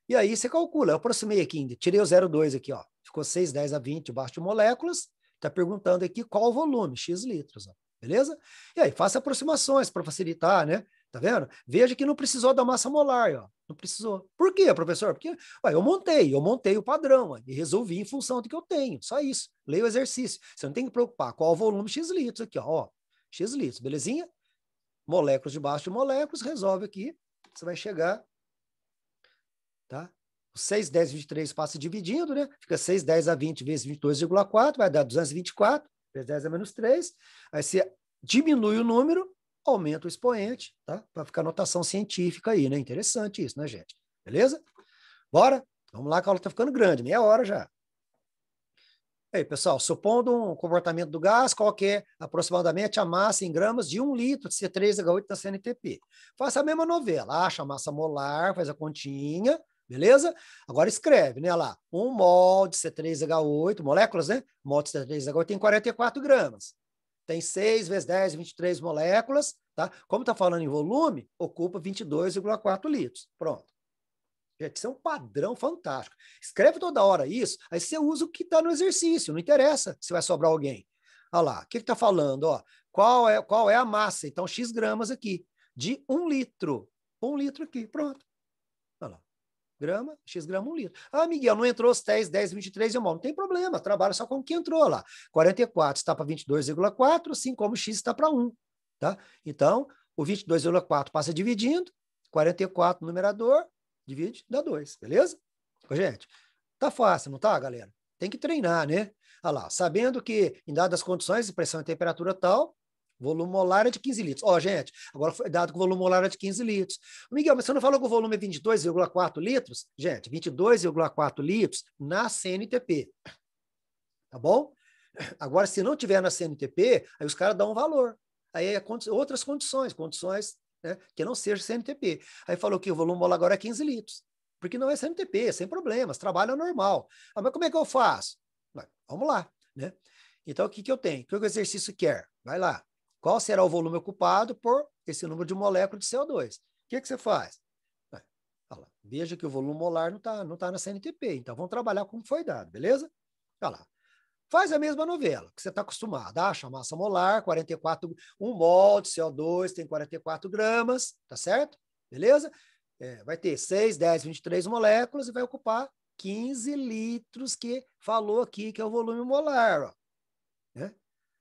E aí você calcula, eu aproximei aqui, tirei o 0,2 aqui, ó. Ficou 6, 10 a 20 debaixo de moléculas, tá perguntando aqui qual o volume, X litros, ó. Beleza? E aí, faça aproximações para facilitar, né? Tá vendo? Veja que não precisou da massa molar, ó. Não precisou. Por quê, professor? Porque ué, eu montei o padrão ó, e resolvi em função do que eu tenho. Só isso. Leia o exercício. Você não tem que preocupar qual o volume X litros aqui, ó. X litros, belezinha? Moléculas debaixo de moléculas, resolve aqui. Você vai chegar, tá? 6, 10, 23 passa dividindo, né? Fica 6, 10 a 20 vezes 22,4, vai dar 224, vezes 10 a menos 3. Aí você diminui o número, aumenta o expoente, tá? Para ficar notação científica aí, né? Interessante isso, né, gente? Beleza? Bora? Vamos lá, que a aula tá ficando grande, meia hora já. Aí, pessoal, supondo um comportamento do gás, qual que é aproximadamente a massa em gramas de 1 litro de C3H8 da CNTP? Faça a mesma novela, acha a massa molar, faz a continha, beleza? Agora escreve, né, lá, 1 mol de C3H8, moléculas, né? Mol de C3H8 tem 44 gramas. Tem 6 vezes 10, 23 moléculas, tá? Como está falando em volume, ocupa 22,4 litros. Pronto. Gente, isso é um padrão fantástico. Escreve toda hora isso, aí você usa o que está no exercício, não interessa se vai sobrar alguém. Olha lá, o que está falando? Ó, qual é a massa? Então, X gramas aqui, de 1 litro. 1 litro aqui, pronto. Olha lá. Grama, X grama, 1 litro. Ah, Miguel, não entrou os 10, 10, 23 e mal. Não tem problema, trabalha só com o que entrou lá. 44 está para 22,4, assim como X está para 1. Tá? Então, o 22,4 passa dividindo, 44 no numerador, divide, dá 2, beleza? Gente, tá fácil, não tá, galera? Tem que treinar, né? Olha lá, sabendo que em dadas condições de pressão e temperatura tal, volume molar é de 15 litros. Ó, gente, agora foi dado que o volume molar é de 15 litros. Miguel, mas você não falou que o volume é 22,4 litros? Gente, 22,4 litros na CNTP. Tá bom? Agora, se não tiver na CNTP, aí os caras dão um valor. Aí é outras condições, né, que não seja CNTP. Aí falou que o volume molar agora é 15 litros. Porque não é CNTP, sem problemas, trabalho normal. Ah, mas como é que eu faço? Vamos lá, né? Então, o que eu tenho? O que o exercício quer? Vai lá. Qual será o volume ocupado por esse número de moléculas de CO2? O que você faz? Veja que o volume molar não tá na CNTP, então vamos trabalhar como foi dado, beleza? Olha lá. Faz a mesma novela, que você está acostumado. Acha a massa molar, 44, 1 mol de CO2 tem 44 gramas, tá certo? Beleza? Vai ter 6, 10, 23 moléculas e vai ocupar 15 litros que falou aqui que é o volume molar, ó. Né?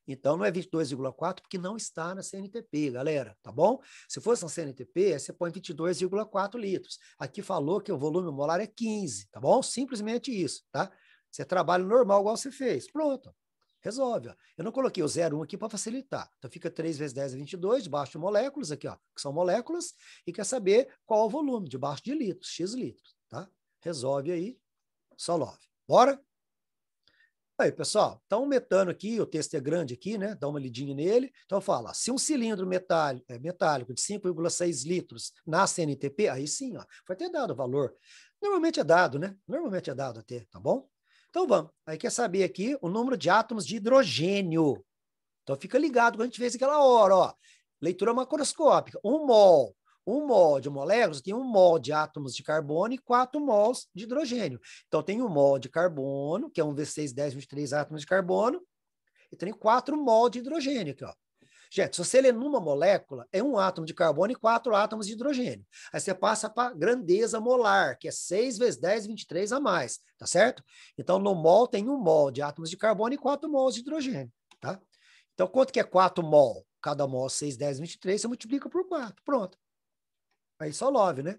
Então, não é 22,4 porque não está na CNTP, galera, tá bom? Se fosse na CNTP, você põe 22,4 litros. Aqui falou que o volume molar é 15, tá bom? Simplesmente isso, tá? Você trabalha normal igual você fez. Pronto. Resolve. Ó. Eu não coloquei o 0,1 aqui para facilitar. Então, fica 3 vezes 10 é 22, debaixo de moléculas, aqui, ó, que são moléculas, e quer saber qual é o volume, debaixo de litros, X litros, tá? Resolve aí, solve. Bora? Aí, pessoal, então o metano aqui, o texto é grande aqui, né? Dá uma lidinha nele. Então fala, se um cilindro metálico de 5,6 litros na CNTP, aí sim, ó, foi até dado o valor. Normalmente é dado, né? Normalmente é dado até, tá bom? Então vamos. Aí quer saber aqui o número de átomos de hidrogênio. Então fica ligado quando a gente fez aquela hora, ó. Leitura macroscópica. 1 mol. 1 mol de moléculas tem 1 mol de átomos de carbono e 4 mols de hidrogênio. Então, tem 1 mol de carbono, que é um V6, 10, 23 átomos de carbono, e tem 4 mol de hidrogênio aqui, ó. Gente, se você ler numa molécula, é 1 átomo de carbono e 4 átomos de hidrogênio. Aí você passa para grandeza molar, que é 6 vezes 10, 23 a mais, tá certo? Então, no mol tem 1 mol de átomos de carbono e 4 mols de hidrogênio, tá? Então, quanto que é 4 mol? Cada mol 6, 10, 23, você multiplica por 4, pronto. Aí só love, né?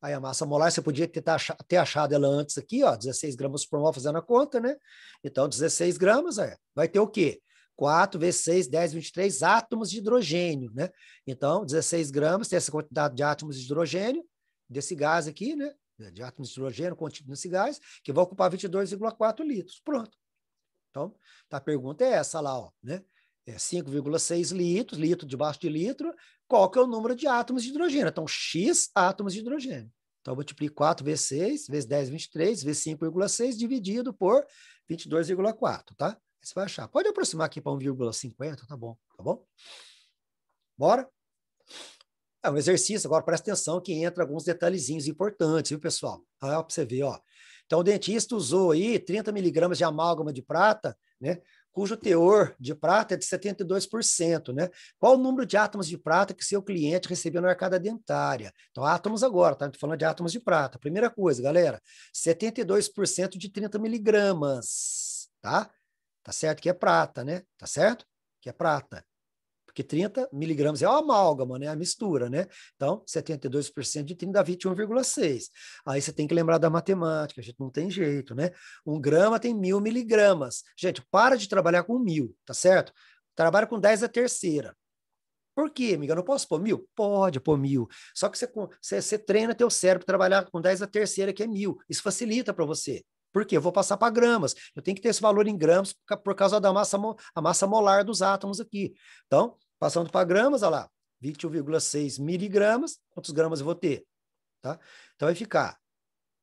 Aí a massa molar, você podia ter achado ela antes aqui, ó, 16 gramas por mol fazendo a conta, né? Então, 16 gramas, vai ter o quê? 4 vezes 6, 10, 23 átomos de hidrogênio, né? Então, 16 gramas, tem essa quantidade de átomos de hidrogênio, desse gás aqui, né? De átomos de hidrogênio contido nesse gás, que vai ocupar 22,4 litros. Pronto. Então, a pergunta é essa lá, ó, né? 5,6 litros, litro debaixo de litro, qual que é o número de átomos de hidrogênio? Então, X átomos de hidrogênio. Então, eu multiplico 4 vezes 6, vezes 10, 23, vezes 5,6, dividido por 22,4, tá? Aí você vai achar. Pode aproximar aqui para 1,50, tá bom? Tá bom? Bora? É um exercício, agora presta atenção que entra alguns detalhezinhos importantes, viu, pessoal? Olha para você ver, ó. Então, o dentista usou aí 30 miligramas de amálgama de prata, né? cujo teor de prata é de 72%, né? Qual o número de átomos de prata que seu cliente recebeu na arcada dentária? Então, átomos agora, tá? Estou falando de átomos de prata. Primeira coisa, galera, 72% de 30 miligramas, tá? Tá certo que é prata, né? Tá certo? Que é prata. Porque 30 miligramas é a amálgama, né? A mistura, né? Então, 72% de 30 dá 21,6. Aí você tem que lembrar da matemática, a gente não tem jeito, né? 1 grama tem 1.000 miligramas. Gente, para de trabalhar com 1.000, tá certo? Trabalha com 10 a terceira. Por quê, amiga? Eu não posso pôr 1.000? Pode pôr 1.000. Só que você treina teu cérebro para trabalhar com 10 a terceira, que é 1.000. Isso facilita para você. Por quê? Eu vou passar para gramas. Eu tenho que ter esse valor em gramas por causa da a massa molar dos átomos aqui. Então, passando para gramas, olha lá, 21,6 miligramas. Quantos gramas eu vou ter? Tá? Então, vai ficar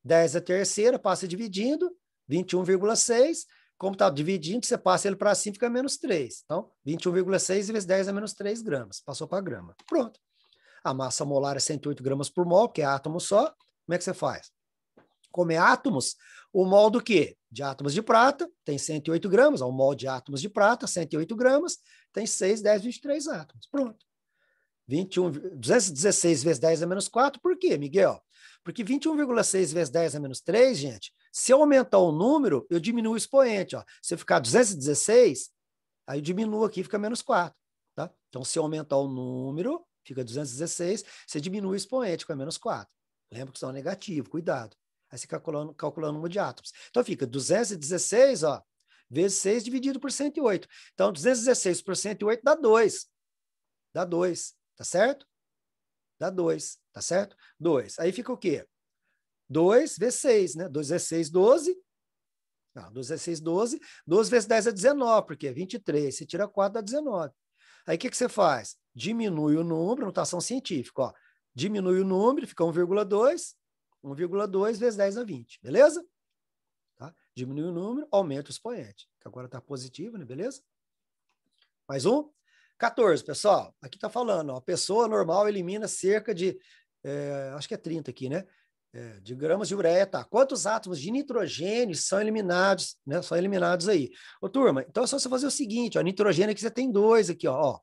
10 a terceira, passa dividindo, 21,6. Como está dividindo, você passa ele para cima, fica menos 3. Então, 21,6 vezes 10 é menos 3 gramas. Passou para grama. Pronto. A massa molar é 108 gramas por mol, que é átomo só. Como é que você faz? Como é átomos, o mol do quê? De átomos de prata, tem 108 gramas. O mol de átomos de prata, 108 gramas, tem 6, 10, 23 átomos. Pronto. 216 vezes 10 é menos 4. Por quê, Miguel? Porque 21,6 vezes 10 é menos 3, gente, se eu aumentar o número, eu diminuo o expoente. Ó. Se eu ficar 216, aí eu diminuo aqui, fica menos 4. Tá? Então, se eu aumentar o número, fica 216, você diminui o expoente, fica menos 4. Lembra que isso é um negativo, cuidado. Aí você calculando o número de átomos. Então, fica 216, ó, vezes 6 dividido por 108. Então, 216 por 108 dá 2. Dá 2, tá certo? Dá 2, tá certo? 2. Aí fica o quê? 2 vezes 6, né? 2 vezes 6, 12. Não, 2 vezes 6, 12. 12 vezes 10 é 19, porque é 23. Você tira 4, dá 19. Aí o que você faz? Diminui o número, notação científica, ó. Diminui o número, fica 1,2. 1,2 vezes 10 dá 20, beleza? Tá? Diminui o número, aumenta o expoente, que agora está positivo, né? Beleza? Mais um? 14, pessoal. Aqui está falando, ó, a pessoa normal elimina cerca de, acho que é 30 aqui, né? De gramas de ureia, tá? Quantos átomos de nitrogênio são eliminados, né? São eliminados aí. Ô, turma, então é só você fazer o seguinte, ó, nitrogênio aqui você tem 2 aqui, ó.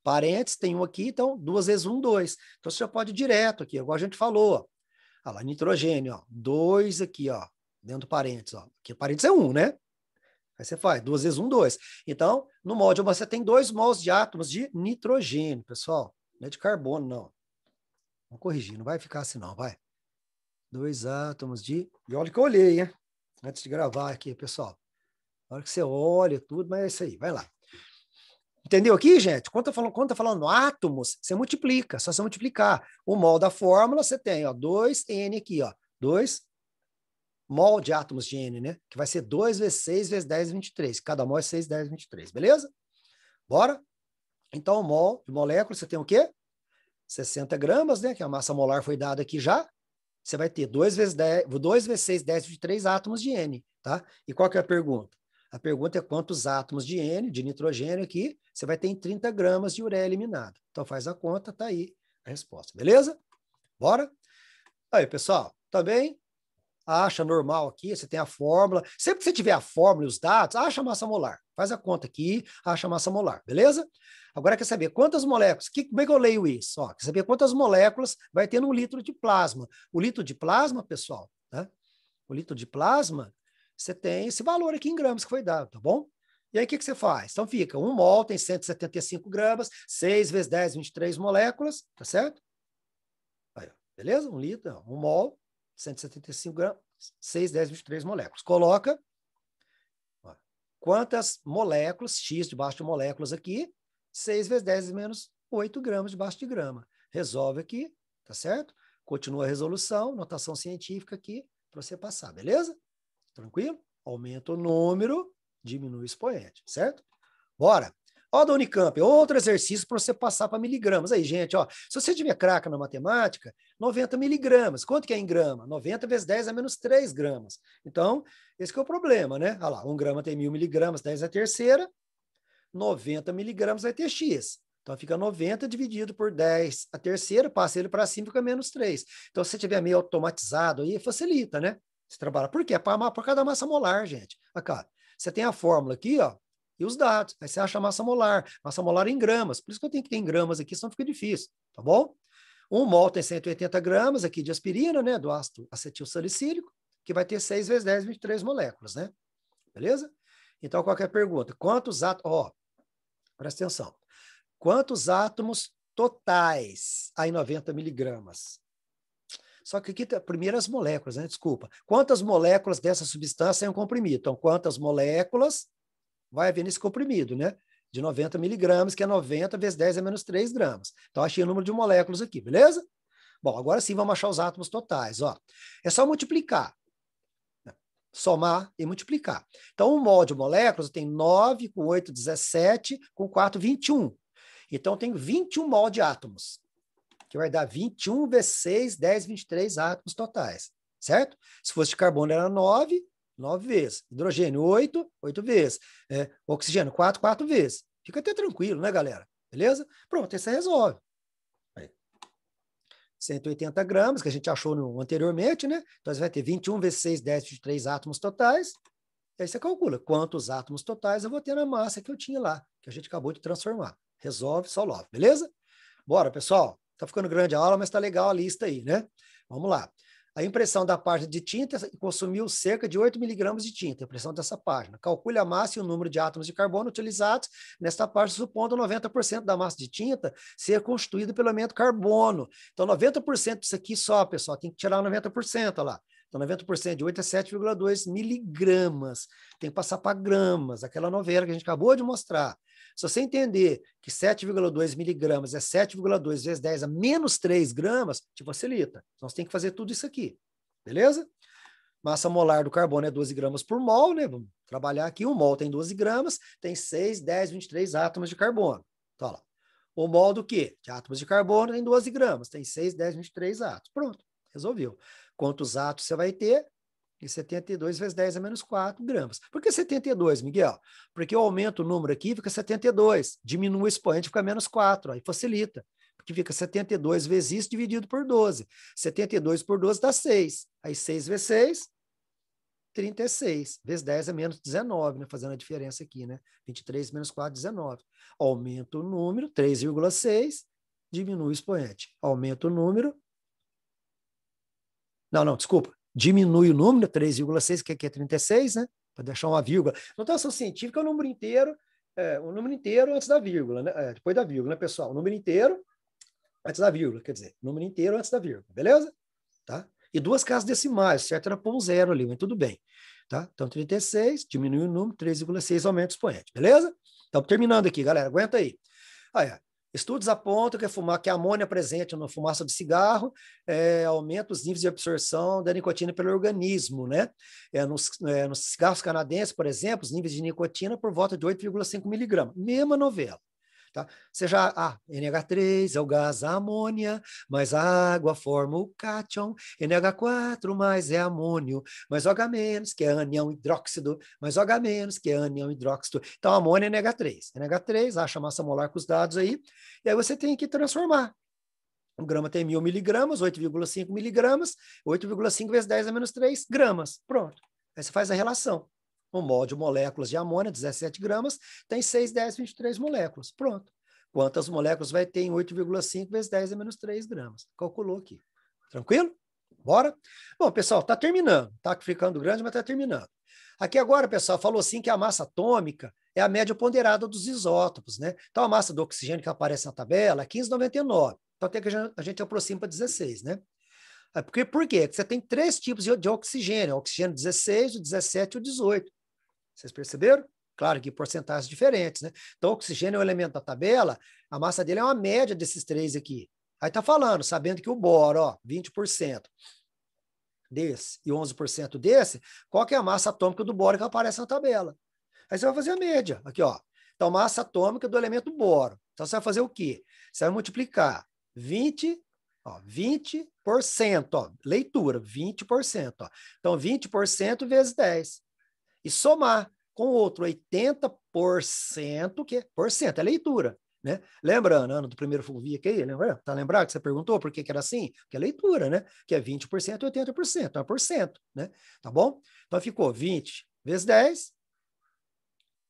Parênteses, tem um aqui, então 2 vezes 1, 2. Então você já pode ir direto aqui, igual a gente falou, ó. Olha lá, nitrogênio, ó. 2 aqui, ó. Dentro do parênteses, ó. Aqui o parênteses é 1, né? Aí você faz 2 vezes 1, 2. Então, no molde você tem 2 mols de átomos de nitrogênio, pessoal. Não é de carbono, não. Vamos corrigir, não vai ficar assim, não, vai. 2 átomos de... E olha que eu olhei, hein? Antes de gravar aqui, pessoal. Na hora que você olha tudo, mas é isso aí, vai lá. Entendeu aqui, gente? Quando tá falando átomos, você multiplica, só você multiplicar. O mol da fórmula, você tem, ó, 2N aqui, ó. 2 mol de átomos de N, né? Que vai ser 2 vezes 6 vezes 10, 23. Cada mol é 6, 10, 23, beleza? Bora? Então, o mol de molécula, você tem o quê? 60 gramas, né? Que a massa molar foi dada aqui já. Você vai ter 2 vezes 10, 2 vezes 6, 10, 23 átomos de N, tá? E qual que é a pergunta? A pergunta é quantos átomos de N, de nitrogênio aqui, você vai ter em 30 gramas de ureia eliminada. Então, faz a conta, tá aí a resposta, beleza? Bora? Aí, pessoal, tá bem? Acha normal aqui, você tem a fórmula. Sempre que você tiver a fórmula e os dados, acha a massa molar. Faz a conta aqui, acha a massa molar, beleza? Agora quer saber quantas moléculas, como é que eu leio isso? Ó, quer saber quantas moléculas vai ter num litro de plasma. O litro de plasma, pessoal, né? O litro de plasma, você tem esse valor aqui em gramas que foi dado, tá bom? E aí o que você faz? Então fica, 1 mol tem 175 gramas, 6 vezes 10, 23 moléculas, tá certo? Aí, beleza? 1 litro, 1 mol, 175 gramas, 6, 10, 23 moléculas. Coloca ó, quantas moléculas, X debaixo de moléculas aqui, 6 vezes 10 menos 8 gramas debaixo de grama. Resolve aqui, tá certo? Continua a resolução, notação científica aqui, para você passar, beleza? Tranquilo? Aumenta o número, diminui o expoente, certo? Bora! Ó, da Unicamp, outro exercício para você passar para miligramas. Aí, gente, ó, se você tiver craca na matemática, 90 miligramas. Quanto que é em grama? 90 vezes 10 é menos 3 gramas. Então, esse que é o problema, né? Olha lá, 1 grama tem 1.000 miligramas, 10 é a terceira, 90 miligramas vai ter X. Então, fica 90 dividido por 10 a terceira, passa ele para cima, fica menos 3. Então, se você tiver meio automatizado aí, facilita, né? Você trabalha. Por quê? Por causa da massa molar, gente. Aqui, ó. Você tem a fórmula aqui, ó, e os dados. Aí você acha a massa molar em gramas. Por isso que eu tenho que ter em gramas aqui, senão fica difícil, tá bom? 1 mol tem 180 gramas aqui de aspirina, né, do ácido acetil salicílico, que vai ter 6 vezes 10, 23 moléculas, né? Beleza? Então, qualquer pergunta, quantos átomos... Ó, presta atenção. Quantos átomos totais há em 90 miligramas? Só que aqui, primeiro as moléculas, né? Desculpa. Quantas moléculas dessa substância é um comprimido? Então, quantas moléculas vai haver nesse comprimido, né? De 90 miligramas, que é 90 vezes 10 é menos 3 gramas. Então, achei o número de moléculas aqui, beleza? Bom, agora sim vamos achar os átomos totais, ó. É só multiplicar. Somar e multiplicar. Então, 1 mol de moléculas tem 9 com 8, 17, com 4, 21. Então, tem 21 mol de átomos, que vai dar 21 vezes 6, 10, 23 átomos totais, certo? Se fosse de carbono, era 9 vezes. Hidrogênio, 8 vezes. Oxigênio, 4 vezes. Fica até tranquilo, né, galera? Beleza? Pronto, aí você resolve. Aí. 180 gramas, que a gente achou anteriormente, né? Então, você vai ter 21 vezes 6, 10, 23 átomos totais. E aí você calcula quantos átomos totais eu vou ter na massa que eu tinha lá, que a gente acabou de transformar. Resolve, solve, beleza? Bora, pessoal. Tá ficando grande a aula, mas tá legal a lista aí, né? Vamos lá. A impressão da página de tinta consumiu cerca de 8 miligramas de tinta, a impressão dessa página. Calcule a massa e o número de átomos de carbono utilizados nesta página, supondo 90% da massa de tinta ser constituída pelo elemento carbono. Então, 90% disso aqui só, pessoal, tem que tirar 90%, olha lá. Então, 90% de 8 é 7,2 miligramas. Tem que passar para gramas, aquela novela que a gente acabou de mostrar. Se você entender que 7,2 miligramas é 7,2 vezes 10 a menos 3 gramas, te facilita. Então, você tem que fazer tudo isso aqui. Beleza? Massa molar do carbono é 12 gramas por mol, né? Vamos trabalhar aqui. 1 mol tem 12 gramas, tem 6, 10, 23 átomos de carbono. Então, olha lá. O mol do quê? De átomos de carbono tem 12 gramas, tem 6, 10, 23 átomos. Pronto, resolveu. Quantos átomos você vai ter? E 72 vezes 10 é menos 4 gramas. Por que 72, Miguel? Porque eu aumento o número aqui, fica 72. Diminui o expoente, fica menos 4. Aí facilita. Porque fica 72 vezes isso dividido por 12. 72 por 12 dá 6. Aí 6 vezes 6, 36. Vezes 10 é menos 19, né? Fazendo a diferença aqui, né? 23 menos 4, 19. Aumenta o número, 3,6. Diminui o expoente. Aumenta o número. Não, desculpa. Diminui o número, 3,6, que é 36, né? Para deixar uma vírgula. Notação científica é o número inteiro antes da vírgula, né? Depois da vírgula, né, pessoal? O número inteiro antes da vírgula, quer dizer, o número inteiro antes da vírgula, beleza? Tá? E 2 casas decimais, certo? Era pôr um 0 ali, mas tudo bem. Tá? Então, 36, diminui o número, 3,6 aumenta o expoente, beleza? Estamos terminando aqui, galera, aguenta aí. Estudos apontam que a amônia presente na fumaça de cigarro aumenta os níveis de absorção da nicotina pelo organismo, né? Nos cigarros canadenses, por exemplo, os níveis de nicotina por volta de 8,5 miligramas. Mesma novela. Tá? NH3 é o gás a amônia, mais a água forma o cátion, NH4 mais é amônio, mais OH-, que é ânion hidróxido, mais OH-, que é ânion hidróxido. Então, amônia é NH3. NH3, acha a massa molar com os dados aí, e aí você tem que transformar. Um grama tem 1.000 miligramas, 8,5 miligramas, 8,5 vezes 10 é menos 3 gramas. Pronto. Aí você faz a relação. 1 mol de moléculas de amônia, 17 gramas, tem 6, 10, 23 moléculas. Pronto. Quantas moléculas vai ter em 8,5 vezes 10 é menos 3 gramas? Calculou aqui. Tranquilo? Bora? Bom, pessoal, está terminando. Está ficando grande, mas está terminando. Aqui agora, pessoal, falou assim que a massa atômica é a média ponderada dos isótopos, né? Então, a massa do oxigênio que aparece na tabela é 15,99. Então, até que a gente aproxima para 16, né? Por quê? Porque você tem 3 tipos de oxigênio. O oxigênio 16, o 17 e o 18. Vocês perceberam? Claro que porcentagens diferentes, né? Então, o oxigênio é um elemento da tabela, a massa dele é uma média desses 3 aqui. Aí tá falando, sabendo que o boro, ó, 20% desse e 11% desse, qual que é a massa atômica do boro que aparece na tabela? Aí você vai fazer a média, aqui, ó. Então, massa atômica do elemento boro. Então, você vai fazer o quê? Você vai multiplicar 20%, ó, leitura, 20%, ó. Então, 20% vezes 10. E somar com outro 80%, que é porcento, é leitura, né? Lembrando, ano do primeiro FUVIC aí, lembra? Tá lembrado que você perguntou por que era assim? Porque é leitura, né? Que é 20% e 80%, então é porcento, né? Tá bom? Então ficou 20 vezes 10,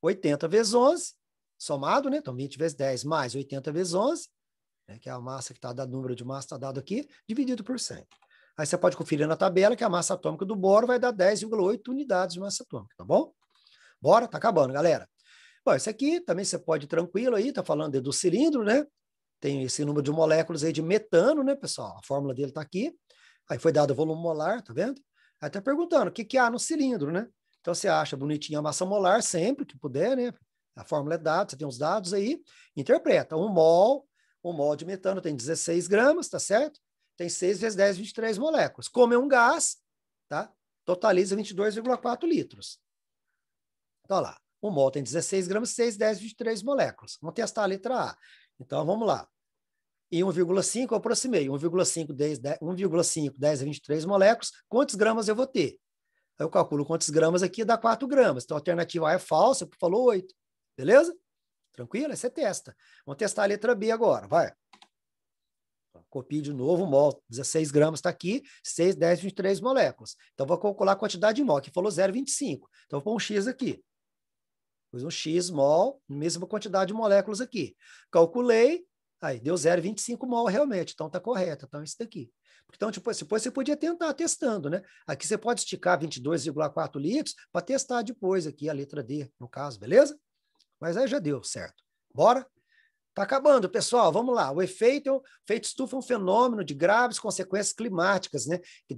80 vezes 11, somado, né? Então, 20 vezes 10 mais 80 vezes 11, né? Que é a massa que está dado, o número de massa está dado aqui, dividido por 100. Aí você pode conferir na tabela que a massa atômica do boro vai dar 10,8 unidades de massa atômica, tá bom? Bora? Tá acabando, galera. Bom, esse aqui também você pode ir tranquilo aí, tá falando do cilindro, né? Tem esse número de moléculas aí de metano, né, pessoal? A fórmula dele tá aqui. Aí foi dado o volume molar, tá vendo? Aí tá perguntando o que há no cilindro, né? Então você acha bonitinho a massa molar sempre que puder, né? A fórmula é dada, você tem os dados aí, interpreta. Um mol de metano tem 16 gramas, tá certo? Tem 6 vezes 10, 23 moléculas. Como é um gás, tá? Totaliza 22,4 litros. Então, olha lá. Um mol tem 16 gramas, 6, 10, 23 moléculas. Vamos testar a letra A. Então, vamos lá. E 1,5 eu aproximei. 1,5, 10 a 23 moléculas. Quantos gramas eu vou ter? Aí eu calculo quantos gramas aqui, dá 4 gramas. Então, a alternativa A é falsa, porque falou 8. Beleza? Tranquilo? Aí você testa. Vamos testar a letra B agora. Vai. Copie de novo o mol. 16 gramas está aqui. 6, 10, 23 moléculas. Então, vou calcular a quantidade de mol. Aqui falou 0,25. Então, vou pôr um X aqui. Pus um X mol, mesma quantidade de moléculas aqui. Calculei, aí deu 0,25 mol realmente, então tá correto, então isso daqui. Então, depois você podia tentar testando, né? Aqui você pode esticar 22,4 litros para testar depois aqui a letra D, no caso, beleza? Mas aí já deu certo. Bora? Tá acabando, pessoal, vamos lá. O efeito estufa é um fenômeno de graves consequências climáticas, né? Que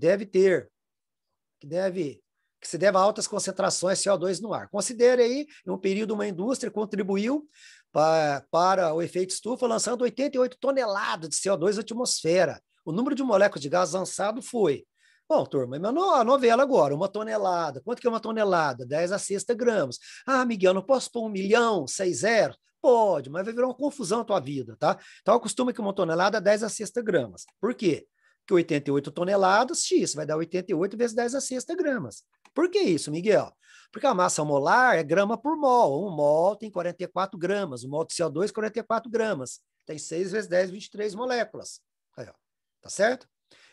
se deve a altas concentrações de CO2 no ar. Considere aí, em um período, uma indústria contribuiu para o efeito estufa, lançando 88 toneladas de CO2 na atmosfera. O número de moléculas de gás lançado foi... Bom, turma, a novela agora, 1 tonelada. Quanto que é 1 tonelada? 10 a 6 gramas. Ah, Miguel, não posso pôr 1 milhão, 6 zeros? Pode, mas vai virar uma confusão na tua vida, tá? Então, acostuma que 1 tonelada é 10 a 6 gramas. Por quê? Porque 88 toneladas, X, vai dar 88 vezes 10 a 6 gramas. Por que isso, Miguel? Porque a massa molar é grama por mol. Um mol tem 44 gramas. O mol de CO2, 44 gramas. Tem 6 vezes 10, 23 moléculas. Aí, ó. Tá certo?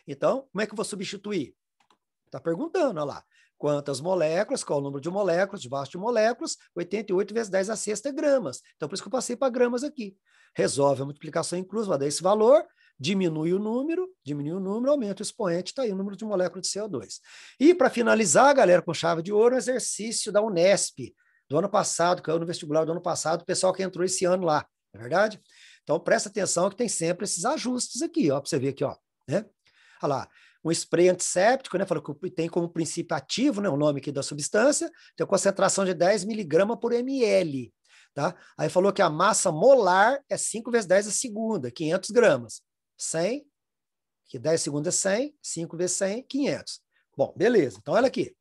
Então, como é que eu vou substituir? Tá perguntando, olha lá. Quantas moléculas, qual o número de moléculas, debaixo de moléculas, 88 vezes 10 a sexta gramas. Então, por isso que eu passei para gramas aqui. Resolve a multiplicação em cruz, vai dar esse valor, diminui o número, aumenta o expoente, está aí o número de moléculas de CO2. E para finalizar, galera, com chave de ouro, um exercício da Unesp, do ano passado, caiu no vestibular do ano passado, o pessoal que entrou esse ano lá, não é verdade? Então, presta atenção que tem sempre esses ajustes aqui, ó, para você ver aqui, ó, né? Olha lá, um spray antisséptico, né? Falou que tem como princípio ativo, né? O nome aqui da substância, tem concentração de 10 miligramas por ml, tá? Aí falou que a massa molar é 5 vezes 10 a segunda, 500 gramas. 100, que 10 segundos é 100, 5 vezes 100, 500. Bom, beleza. Então, olha aqui.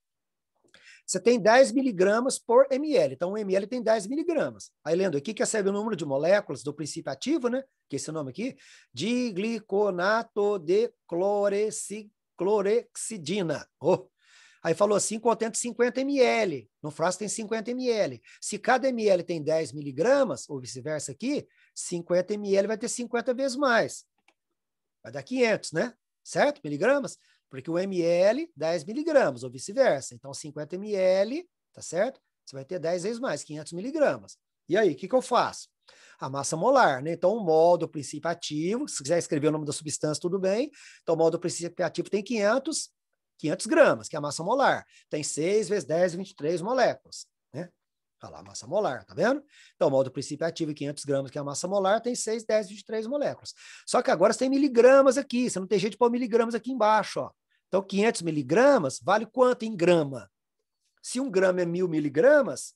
Você tem 10 miligramas por ml. Então, um ml tem 10 miligramas. Aí, lendo aqui, quer saber o número de moléculas do princípio ativo, né? Que é esse nome aqui. Digliconato de clorexidina. Oh. Aí falou assim, contendo 50 ml. No frasco tem 50 ml. Se cada ml tem 10 miligramas, ou vice-versa aqui, 50 ml vai ter 50 vezes mais. Vai dar 500, né? Certo? Miligramas? Porque o ml, 10 miligramas, ou vice-versa. Então, 50 ml, tá certo? Você vai ter 10 vezes mais, 500 miligramas. E aí, o que eu faço? A massa molar, né? Então, o mol do princípio ativo, se quiser escrever o nome da substância, tudo bem. Então, o mol do princípio ativo tem 500 gramas, que é a massa molar. Tem 6 vezes 10, 23 moléculas, né? Olha lá, a massa molar, tá vendo? Então, o mol do princípio ativo, 500 gramas, que é a massa molar, tem 6, 10, 23 moléculas. Só que agora você tem miligramas aqui, você não tem jeito de pôr miligramas aqui embaixo, ó. Então, 500 miligramas vale quanto em grama? Se 1 grama é 1.000 miligramas,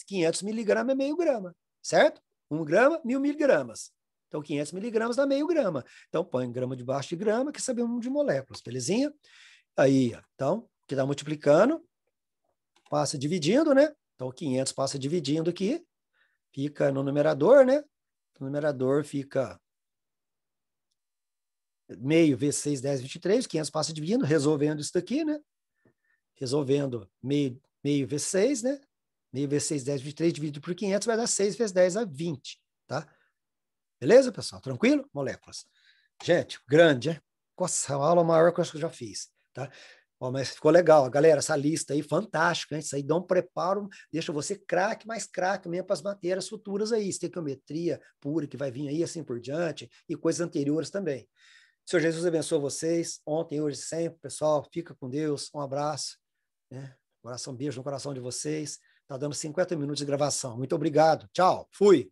500 miligramas é meio grama, certo? 1 grama, 1.000 miligramas. Então, 500 miligramas dá meio grama. Então, põe grama debaixo de grama, que sabemos o número de moléculas, belezinha? Aí, então, que dá multiplicando, passa dividindo, né? Então, 500 passa dividindo aqui, fica no numerador, né? O numerador fica meio vezes 6, 10, 23, 500 passa dividindo, resolvendo isso daqui, né? Resolvendo meio vezes 6, né? Meio vezes 6, 10, 23, dividido por 500, vai dar 6 vezes 10 a 20, tá? Beleza, pessoal? Tranquilo? Moléculas. Gente, grande, hein? Nossa, a aula maior que eu já fiz, tá? Ó, mas ficou legal, galera, essa lista aí, fantástica, hein? Isso aí dá um preparo, deixa você craque, mais craque mesmo para as matérias futuras aí, estequiometria pura que vai vir aí, assim por diante, e coisas anteriores também. Senhor Jesus abençoe vocês, ontem, hoje, sempre, pessoal, fica com Deus, um abraço, né? Coração, beijo no coração de vocês, tá dando 50 minutos de gravação, muito obrigado, tchau, fui!